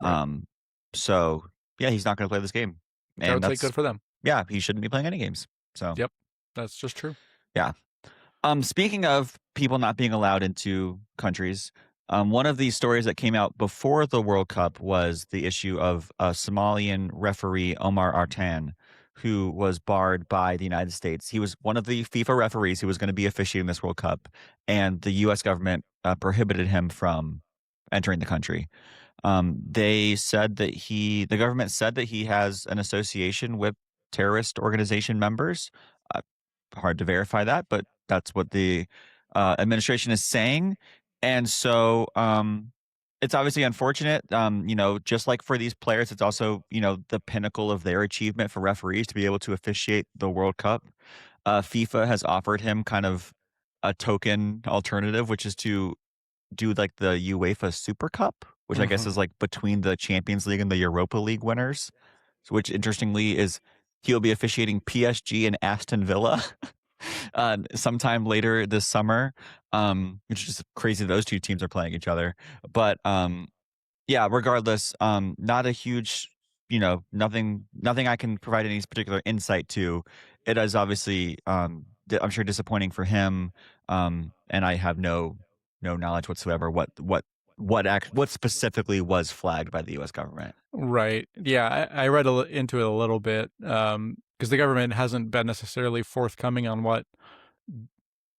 Right. So yeah, he's not going to play this game. I And would say that's, good for them. yeah, he shouldn't be playing any games. So Yep. That's just true. yeah. Speaking of people not being allowed into countries, one of these stories that came out before the World Cup was the issue of a Somalian referee, Omar Artan, who was barred by the United States. He was one of the FIFA referees who was going to be officiating this World Cup, and the U.S. government prohibited him from entering the country. The government said that he has an association with terrorist organization members. Uh, Hard to verify that, but that's what the administration is saying. And so it's obviously unfortunate. Just like for these players, it's also, the pinnacle of their achievement for referees to be able to officiate the World Cup. FIFA has offered him kind of a token alternative, which is to do like the UEFA Super Cup, which I guess Mm-hmm. is like between the Champions League and the Europa League winners. Which interestingly is he'll be officiating PSG and Aston Villa sometime later this summer. Which is just crazy those two teams are playing each other. But yeah, regardless, not a huge, nothing I can provide any particular insight to. It is obviously, I'm sure disappointing for him. And I have no knowledge whatsoever what specifically was flagged by the U.S. government. Right. Yeah, I read into it a little bit because the government hasn't been necessarily forthcoming on what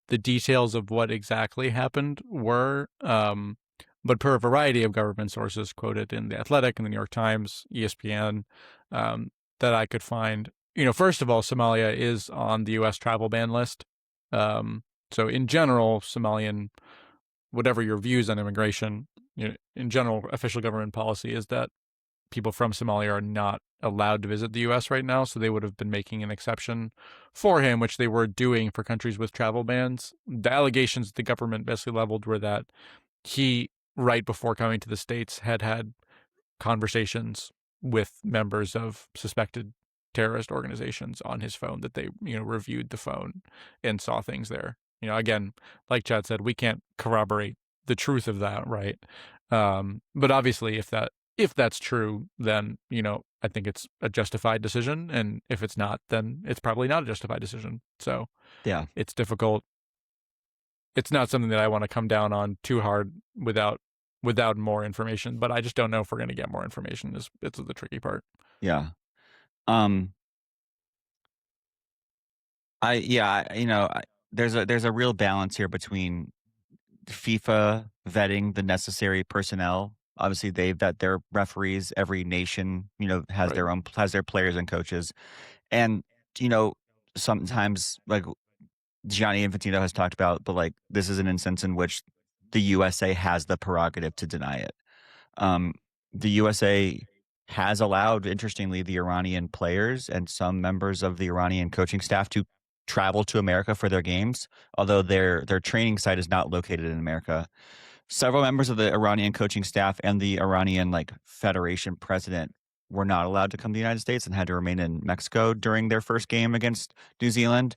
the details of what exactly happened were. But per a variety of government sources quoted in The Athletic and the New York Times, ESPN, that I could find, first of all, Somalia is on the U.S. travel ban list. So in general, whatever your views on immigration, in general, official government policy is that people from Somalia are not allowed to visit the U.S. right now, so they would have been making an exception for him, which they were doing for countries with travel bans. The allegations the government basically leveled were that he, right before coming to the States, had conversations with members of suspected terrorist organizations on his phone, that they, reviewed the phone and saw things there. Again, like Chad said, we can't corroborate the truth of that, right? But obviously, if that's true, then I think it's a justified decision, and if it's not, then it's probably not a justified decision. So Yeah. it's difficult. It's not something that I want to come down on too hard without more information. But I just don't know if we're going to get more information. It's the tricky part. Yeah. Um, there's a real balance here between FIFA vetting the necessary personnel Obviously, their referees. Every nation, Right. has their players and coaches, and you know sometimes like Gianni Infantino has talked about, but like this is an instance in which the USA has the prerogative to deny it. Um, the USA has allowed, interestingly, the Iranian players and some members of the Iranian coaching staff to travel to America for their games, although their training site is not located in America. Several members of the Iranian coaching staff and the Iranian federation president were not allowed to come to the United States and had to remain in Mexico during their first game against New Zealand.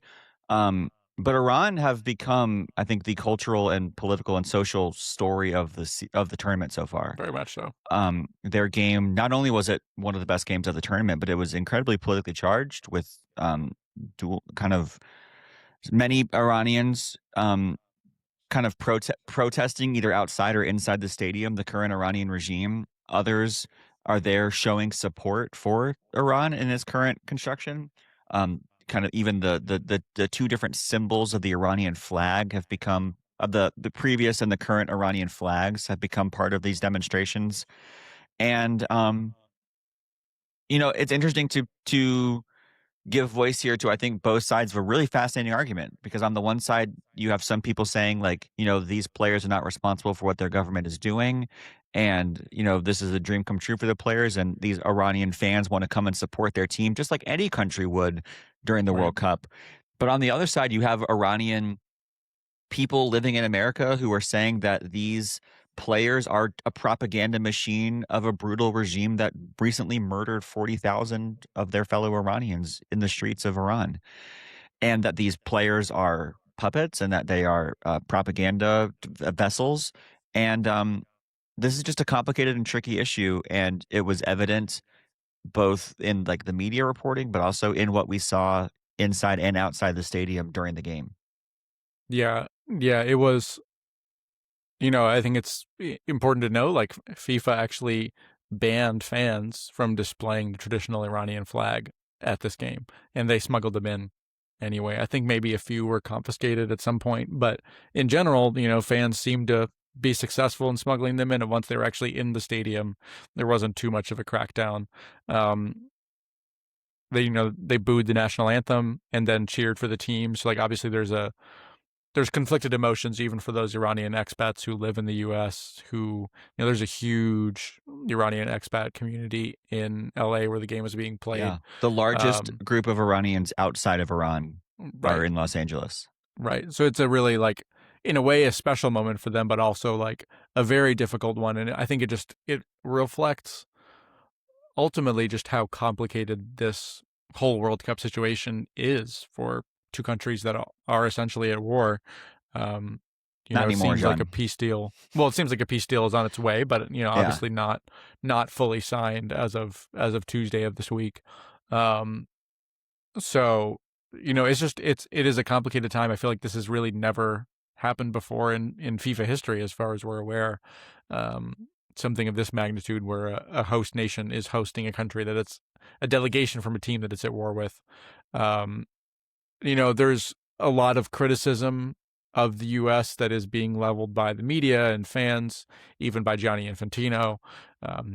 Um, but Iran have become, I think, the cultural and political and social story of the tournament so far. Very much so. Their game, not only was it one of the best games of the tournament, but it was incredibly politically charged with dual kind of many Iranians kind of protesting either outside or inside the stadium the current Iranian regime. Others are there showing support for Iran in its current construction. Kind of even the two different symbols of the Iranian flag have become of the previous and the current Iranian flags have become part of these demonstrations. And it's interesting to give voice here to, I think, both sides of a really fascinating argument, because on the one side you have some people saying these players are not responsible for what their government is doing, and this is a dream come true for the players, and these Iranian fans want to come and support their team just like any country would during the Right. World Cup. But on the other side you have Iranian people living in America who are saying that these players are a propaganda machine of a brutal regime that recently murdered 40,000 of their fellow Iranians in the streets of Iran, and that these players are puppets and that they are propaganda vessels. And this is just a complicated and tricky issue, and it was evident both in the media reporting, but also in what we saw inside and outside the stadium during the game. Yeah. Yeah. It was, I think it's important to know, like, FIFA actually banned fans from displaying the traditional Iranian flag at this game, and they smuggled them in anyway. I think maybe a few were confiscated at some point, but in general, fans seemed to be successful in smuggling them in, and once they were actually in the stadium, there wasn't too much of a crackdown. Um, they booed the national anthem and then cheered for the team. So, like, obviously there's conflicted emotions even for those Iranian expats who live in the U.S. who, there's a huge Iranian expat community in L.A. where the game was being played. Yeah. The largest Um, group of Iranians outside of Iran are right, in Los Angeles. right. So it's a really, like, in a way, a special moment for them, but also like a very difficult one. And I think it reflects ultimately just how complicated this whole World Cup situation is for two countries that are essentially at war. Um, Not it anymore, seems like a John. peace deal. Well, it seems like a peace deal is on its way, but Yeah. obviously not fully signed as of Tuesday of this week. Um, so it is a complicated time. I feel like this has really never happened before in FIFA history, as far as we're aware. Um, Something of this magnitude, where a host nation is hosting a country that it's a delegation from a team that it's at war with. Um, there's a lot of criticism of the U.S. that is being leveled by the media and fans, even by Gianni Infantino,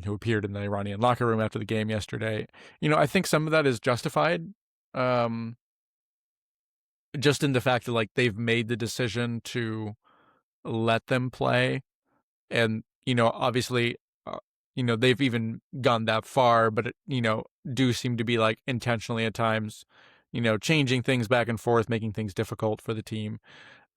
who appeared in the Iranian locker room after the game yesterday. I think some of that is justified, um, just in the fact that, like, they've made the decision to let them play, and obviously, they've even gone that far, but do seem to be, like, intentionally at times, changing things back and forth, making things difficult for the team.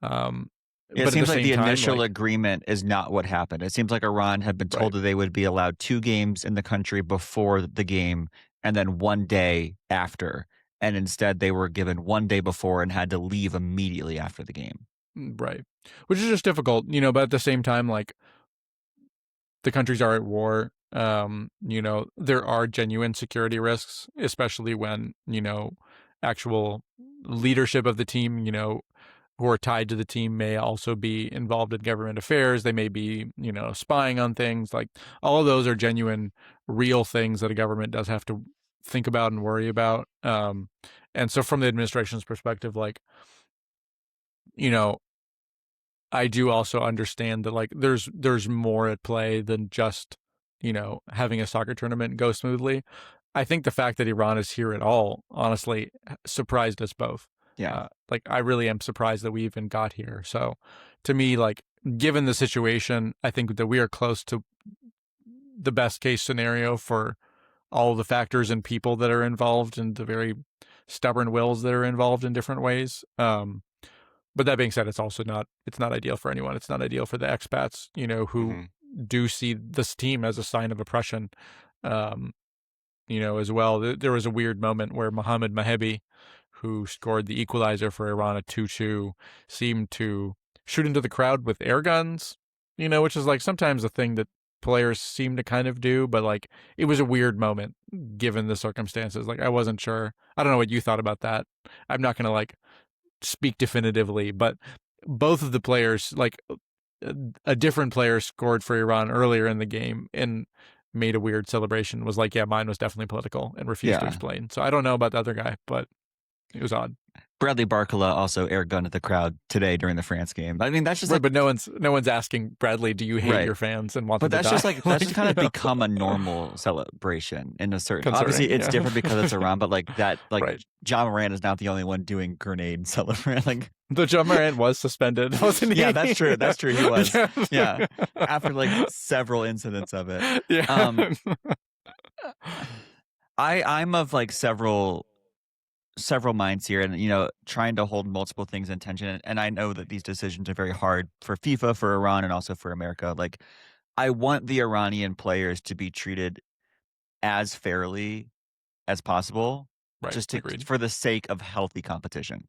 Um, It but at the seems like same the time, initial like, agreement is not what happened. It seems like Iran had been right, told that they would be allowed two games in the country before the game and then one day after. And instead, they were given one day before and had to leave immediately after the game. right, which is just difficult, but at the same time, like, the countries are at war. There are genuine security risks, especially when, actual leadership of the team, who are tied to the team may also be involved in government affairs. They may be, spying on things. Like, all of those are genuine, real things that a government does have to think about and worry about. And so from the administration's perspective, like, you know, I do also understand that like there's more at play than just, having a soccer tournament go smoothly. I think the fact that Iran is here at all, honestly, surprised us both. Yeah. Like I really am surprised that we even got here. So to me, like given the situation, I think that we are close to the best case scenario for all the factors and people that are involved and the very stubborn wills that are involved in different ways. But that being said, it's not ideal for anyone. It's not ideal for the expats, who Hmm. do see this team as a sign of oppression. Um, as well. There was a weird moment where Mohamed Mahebi, who scored the equalizer for Iran at 2-2, seemed to shoot into the crowd with air guns, which is like sometimes a thing that players seem to kind of do, but like it was a weird moment given the circumstances. Like I wasn't sure. I don't know what you thought about that. I'm not going to like speak definitively, but both of the players, like a different player scored for Iran earlier in the game and made a weird celebration. Was like, yeah, mine was definitely political and refused to Yeah. explain. So I don't know about the other guy, but it was odd. Bradley Barcola also air gunned at the crowd today during the France game. I mean, that's just Right, like but no one's asking Bradley, do you hate right. your fans and want But them to that's die? just like that's just kind of become a normal celebration in a certain. Obviously, Concerning, it's yeah. different because it's Iran, but like that, like Right. John Moran is not the only one doing grenade celebration. Like, The John Morant was suspended, wasn't he? yeah, that's true. That's true. He was. Yeah. Yeah, after like several incidents of it. Yeah. I'm of like several minds here, and trying to hold multiple things in tension. And I know that these decisions are very hard for FIFA, for Iran, and also for America. Like, I want the Iranian players to be treated as fairly as possible, Right. just to Agreed. for the sake of healthy competition.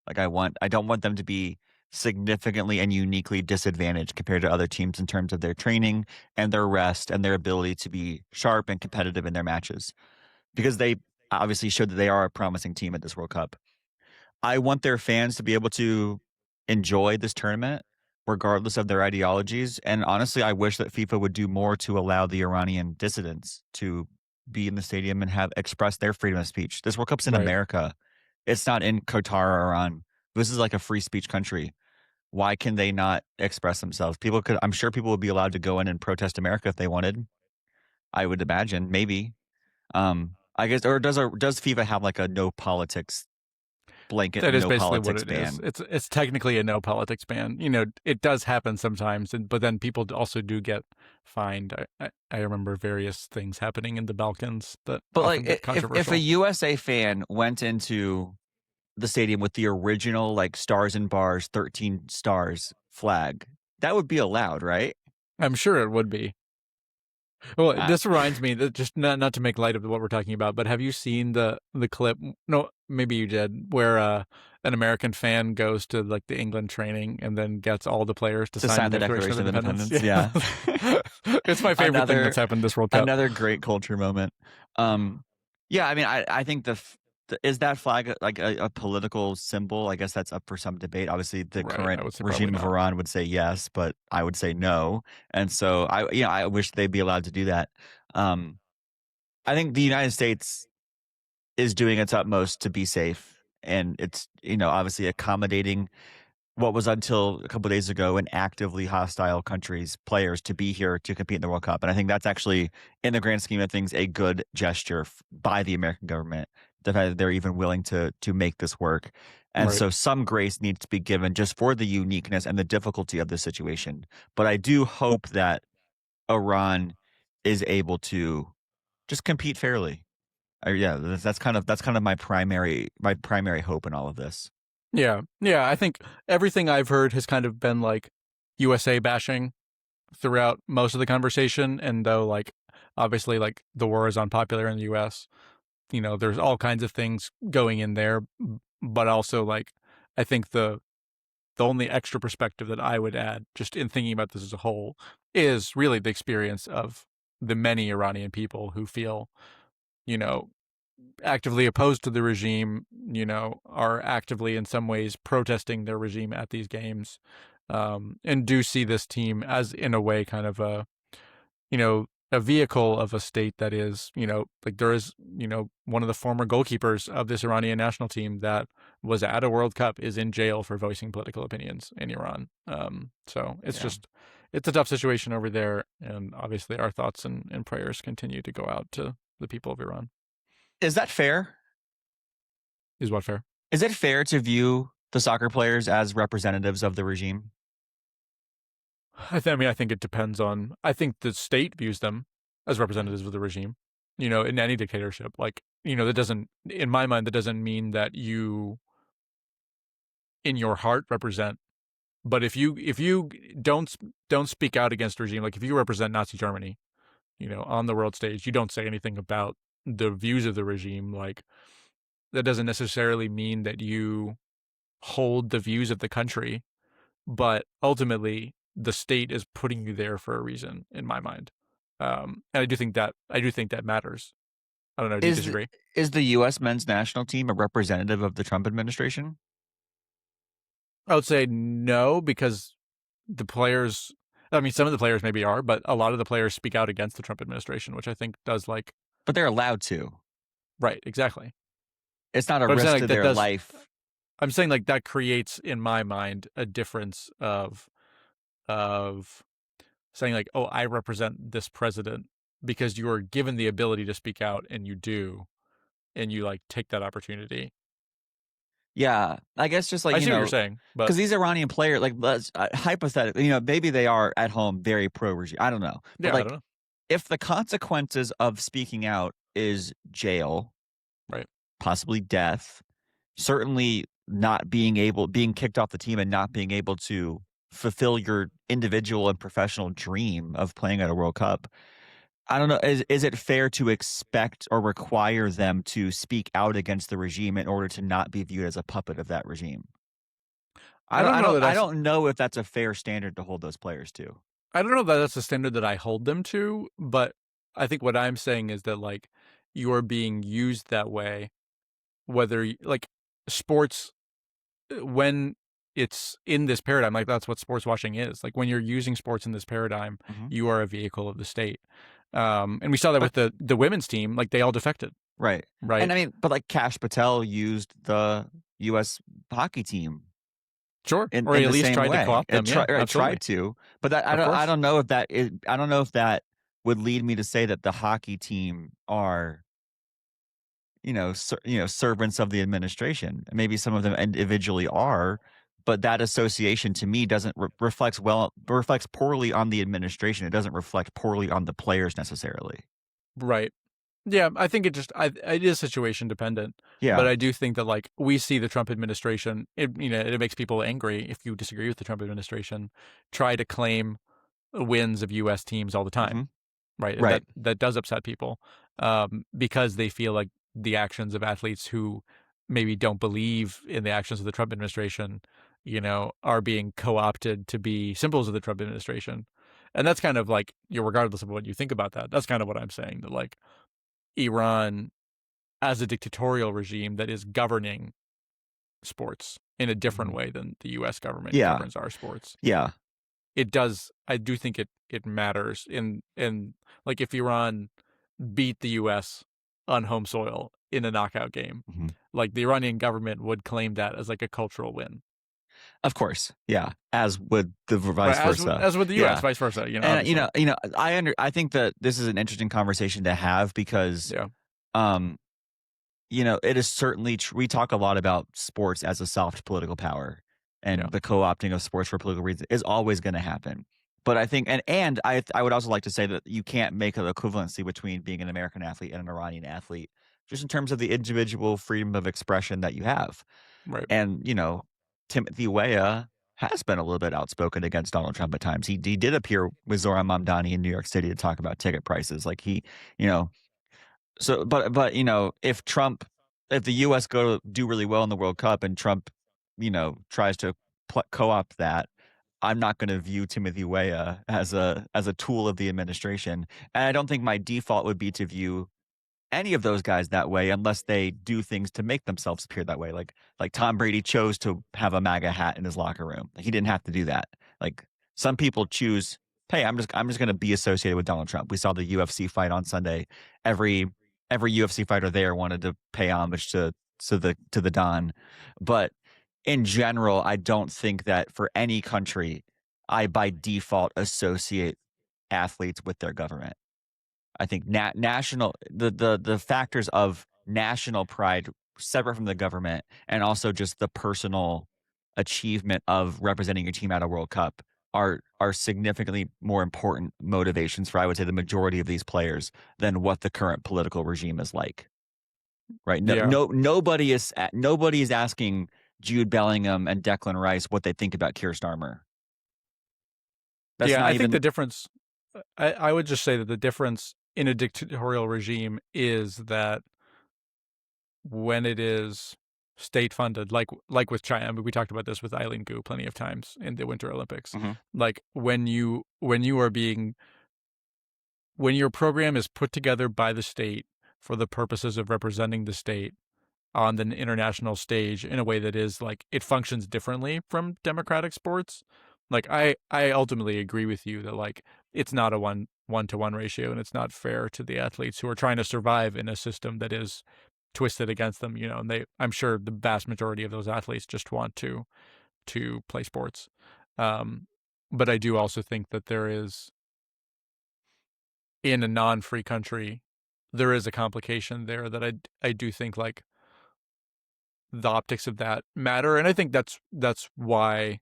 Like I don't want them to be significantly and uniquely disadvantaged compared to other teams in terms of their training and their rest and their ability to be sharp and competitive in their matches because they obviously showed that they are a promising team at this World Cup. I want their fans to be able to enjoy this tournament regardless of their ideologies. And honestly, I wish that FIFA would do more to allow the Iranian dissidents to be in the stadium and have expressed their freedom of speech. This World Cup's in Right. America. It's not in Qatar or Iran. This is like a free speech country. Why can they not express themselves? I'm sure people would be allowed to go in and protest America if they wanted. I would imagine, maybe. I guess, or does FIFA have like a no politics blanket, That is no basically what politics it is. ban? It's technically a no politics ban. It does happen sometimes, but then people also do get fined. I remember various things happening in the Balkans that But often like, get if a controversial. USA fan went into the stadium with the original like stars and bars 13 stars flag, that would be allowed, right? I'm sure it would be. Well, Uh, this reminds me that just not to make light of what we're talking about, but have you seen the clip? No, maybe you did, where an American fan goes to like the England training and then gets all the players to to sign the sign the Declaration of Declaration of Independence. Independence, yeah. Yeah, it's my favorite thing that's another happened this World Cup. another great culture moment. Yeah, I mean, I think is that flag like a political symbol? I guess that's up for some debate. Obviously, the Right, I current would say probably regime of not. Iran would say yes, but I would say no. And so I wish they'd be allowed to do that. Um, I think the United States is doing its utmost to be safe, and it's obviously accommodating what was until a couple of days ago an actively hostile country's players to be here to compete in the World Cup. And I think that's actually, in the grand scheme of things, a good gesture by the American government. The fact that they're even willing to make this work. And Right. so some grace needs to be given just for the uniqueness and the difficulty of the situation. But I do hope that Iran is able to just compete fairly. Yeah, that's kind of my primary hope in all of this. Yeah, yeah. I think everything I've heard has kind of been like USA bashing throughout most of the conversation, and though like obviously like the war is unpopular in the U.S. There's all kinds of things going in there, but also like I think the only extra perspective that I would add, just in thinking about this as a whole, is really the experience of the many Iranian people who feel, you know, actively opposed to the regime, are actively in some ways protesting their regime at these games, and do see this team as, in a way, kind of a a vehicle of a state that is, like there is, one of the former goalkeepers of this Iranian national team that was at a World Cup is in jail for voicing political opinions in Iran. So it's Yeah. just, it's a tough situation over there. And obviously our thoughts and prayers continue to go out to the people of Iran. Is that fair? Is what fair? Is it fair to view the soccer players as representatives of the regime? I think it depends on, I think the state views them as representatives of the regime, in any dictatorship. Like, that doesn't, in my mind, that doesn't mean that you, in your heart, represent. But if you don't speak out against regime, like if you represent Nazi Germany, on the world stage, you don't say anything about the views of the regime. Like that doesn't necessarily mean that you hold the views of the country, but ultimately the state is putting you there for a reason, in my mind. And I do think that matters. I don't know. Do you Is disagree? is the U.S. men's national team a representative of the Trump administration? I would say no, because the players. I mean, some of the players maybe are, but a lot of the players speak out against the Trump administration, which I think does like But they're allowed to. right, exactly. It's not a But I'm saying risk like to that their does. life. I'm saying like that creates in my mind a difference of saying like, oh, I represent this president because you are given the ability to speak out and you do, and you like take that opportunity. Yeah, I guess just like I see what you're saying, but because these Iranian players, like let's hypothetically, maybe they are at home very pro regime. I don't know, but yeah, I don't like know. if the consequences of speaking out is jail, Right. possibly death, certainly not being kicked off the team and not being able to fulfill your individual and professional dream of playing at a World Cup. I don't know. Is it fair to expect or require them to speak out against the regime in order to not be viewed as a puppet of that regime? I don't know that I don't know if that's a fair standard to hold those players to. I don't know that that's the standard that I hold them to, but I think what I'm saying is that like you're being used that way, like sports when it's in this paradigm, like that's what sports watching is. Like when you're using sports in this paradigm, Mhm. you are a vehicle of the state. And we saw that But with the women's team, like they all defected, right, and right? I mean, but like Cash Patel used the U.S. hockey team Sure. in Or he in at the least same tried to way. co-opt them. Yeah, It absolutely. tried to, but that Of I course. don't know if that is I don't know if that would lead me to say that the hockey team are servants of the administration. Maybe some of them individually are, but that association to me doesn't reflects poorly on the administration. It doesn't reflect poorly on the players necessarily. Right. Yeah, I think it is situation dependent, but Yeah. I do think that like we see the Trump administration, it makes people angry if you disagree with the Trump administration, try to claim wins of U.S. teams all the time, Hmm. right? And Right. that does upset people, because they feel like the actions of athletes who maybe don't believe in the actions of the Trump administration, are being co-opted to be symbols of the Trump administration, and that's kind of like regardless of what you think about that, that's kind of what I'm saying, that like Iran as a dictatorial regime that is governing sports in a different Hmm. way than the U.S. government Yeah. governs our sports. Yeah. It does. I do think it matters in like if Iran beat the U.S. on home soil in a knockout game, Hmm. like the Iranian government would claim that as like a cultural win, Of course. Yeah. As would the right? vice As versa. as with the U.S., Yeah. vice versa. And Obviously, I think that this is an interesting conversation to have because yeah, um it is certainly we talk a lot about sports as a soft political power, yeah, and the co-opting of sports for political reasons is always going to happen. But I think, and I would also like to say that you can't make an equivalency between being an American athlete and an Iranian athlete, just in terms of the individual freedom of expression that you have. right, And Timothy Weah has been a little bit outspoken against Donald Trump at times. He did appear with Zohran Mamdani in New York City to talk about ticket prices. Like you know, but if the U.S. go do really well in the World Cup and Trump, tries to co-opt that, I'm not going to view Timothy Weah as a tool of the administration, and I don't think my default would be to view any of those guys that way unless they do things to make themselves appear that way. Like Tom Brady chose to have a MAGA hat in his locker room. He didn't have to do that. Like some people choose hey, I'm just going to be associated with Donald Trump. We saw the UFC fight on Sunday. Every UFC fighter there wanted to pay homage to the Don. But in general, I don't think that for any country, I by default associate athletes with their government. I think national the factors of national pride separate from the government, and also just the personal achievement of representing your team at a World Cup are significantly more important motivations for, I would say, the majority of these players than what the current political regime is like. Right? Yeah. Nobody is asking Jude Bellingham and Declan Rice what they think about Keir Starmer. That's Yeah, not I think the even. difference, I would just say that the difference in a dictatorial regime is that when it is state funded, like with China, I mean, we talked about this with Eileen Gu plenty of times in the Winter Olympics. Mhm. Like when your program is put together by the state for the purposes of representing the state on the international stage in a way that is like it functions differently from democratic sports. Like I ultimately agree with you that like it's not a one to one ratio, and it's not fair to the athletes who are trying to survive in a system that is twisted against them, you know, and I'm sure the vast majority of those athletes just want to play sports. Um, but I do also think that there is, in a non-free country, there is a complication there that I do think like the optics of that matter. And I think that's why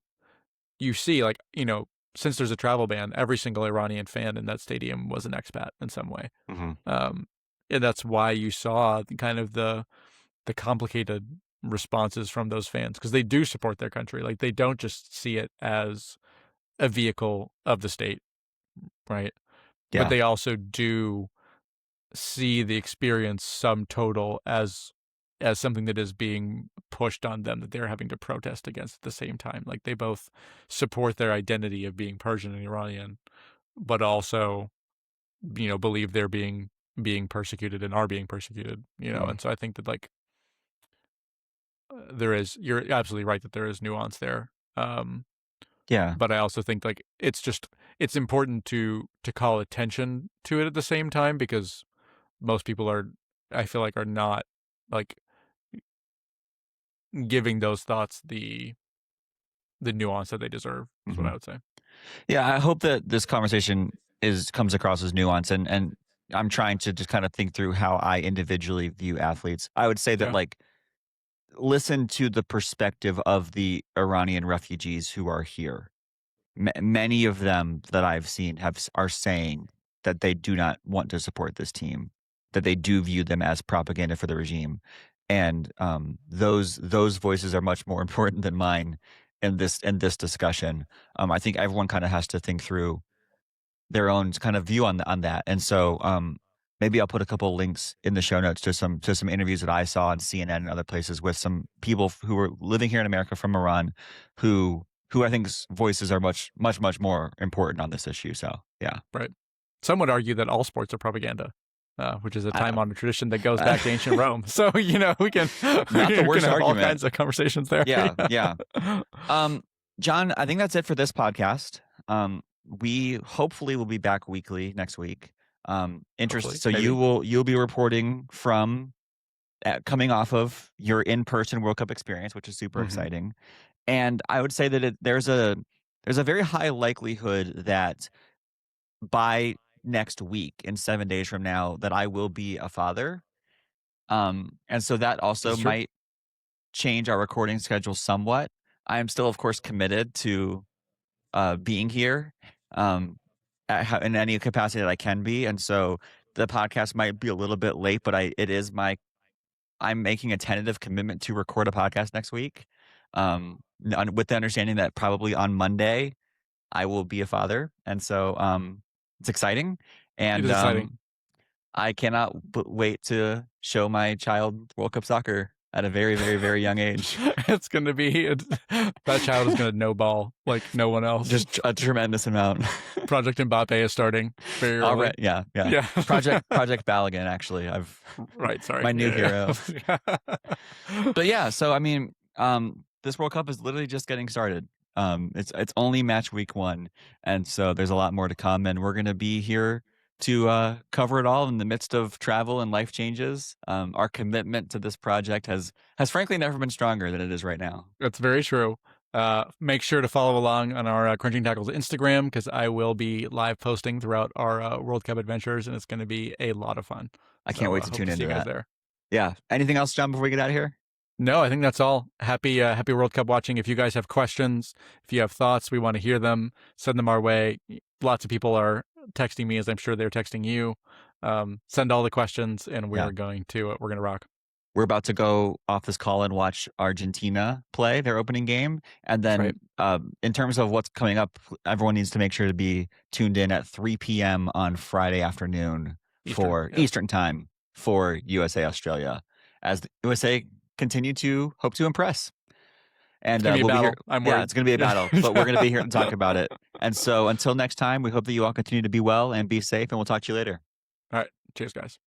you see, like, you know, since there's a travel ban, every single Iranian fan in that stadium was an expat in some way. Mhm. Um, and that's why you saw kind of the complicated responses from those fans, because they do support their country. Like they don't just see it as a vehicle of the state, right? But Yeah. they also do see the experience sum total as something that is being pushed on them, that they're having to protest against at the same time. Like they both support their identity of being Persian and Iranian, but also, you know, believe they're being persecuted and are being persecuted, you know. Mhm. And so I think that like you're absolutely right that there is nuance there. Yeah. But I also think like it's important to call attention to it at the same time, because most people are, I feel like, are not like giving those thoughts the nuance that they deserve, is what I Mhm. would say. Yeah, I hope that this conversation comes across as nuance, and I'm trying to just kind of think through how I individually view athletes. I would say that, Yeah. like, listen to the perspective of the Iranian refugees who are here. Many of them that I've seen are saying that they do not want to support this team, that they do view them as propaganda for the regime, and those voices are much more important than mine in this discussion. I think everyone kind of has to think through their own kind of view on that. And so maybe I'll put a couple links in the show notes to some interviews that I saw on CNN and other places with some people who were living here in America from Iran, who I think's voices are much more important on this issue. So yeah, Right. Some would argue that all sports are propaganda, which is a I, time-honored tradition that goes back to ancient Rome. So, you know, we can not the worst have all argument. kinds of conversations there. Yeah, Yeah. yeah. John, I think that's it for this podcast. We hopefully will be back weekly next week. Interest. Hopefully, So maybe. you'll be reporting from coming off of your in-person World Cup experience, which is super Mm-hmm. exciting. And I would say that there's a very high likelihood that by next week, in 7 days from now, that I will be a father. And so that This also is true. might change our recording schedule somewhat. I am still, of course, committed to being here in any capacity that I can be, and so the podcast might be a little bit late, but I'm making a tentative commitment to record a podcast next week, with the understanding that probably on Monday I will be a father, and so it's exciting, It and is exciting. I cannot wait to show my child World Cup soccer at a very, very, very young age. It's going to be, that child is going to know ball like no one else. Just a tremendous amount. Project Mbappe is starting very All early. right, yeah, yeah. Yeah. Project Balogun, actually. I've Right. Sorry. my new hero. Yeah. But yeah, so I mean, this World Cup is literally just getting started. It's only match week 1, and so there's a lot more to come, and we're gonna be here to cover it all in the midst of travel and life changes. Our commitment to this project has frankly never been stronger than it is right now. That's very true. Make sure to follow along on our Crunching Tackles Instagram because I will be live posting throughout our World Cup adventures, and it's going to be a lot of fun. I can't So wait to hope tune to see into you guys that. there. Yeah. Anything else, John, before we get out of here? No, I think that's all. Happy World Cup watching. If you guys have questions, if you have thoughts, we want to hear them. Send them our way. Lots of people are texting me, as I'm sure they're texting you. Send all the questions, and Yeah. we're going to rock. We're about to go off this call and watch Argentina play their opening game. And That's then right. in terms of what's coming up, everyone needs to make sure to be tuned in at 3 p.m. on Friday afternoon for Eastern time for USA Australia as the USA continue to hope to impress. And It's going to be a we'll be here. battle. I'm Yeah, worried. it's going to be a battle, but we're going to be here to talk about it. And so until next time, we hope that you all continue to be well and be safe, and we'll talk to you later. All right. Cheers, guys.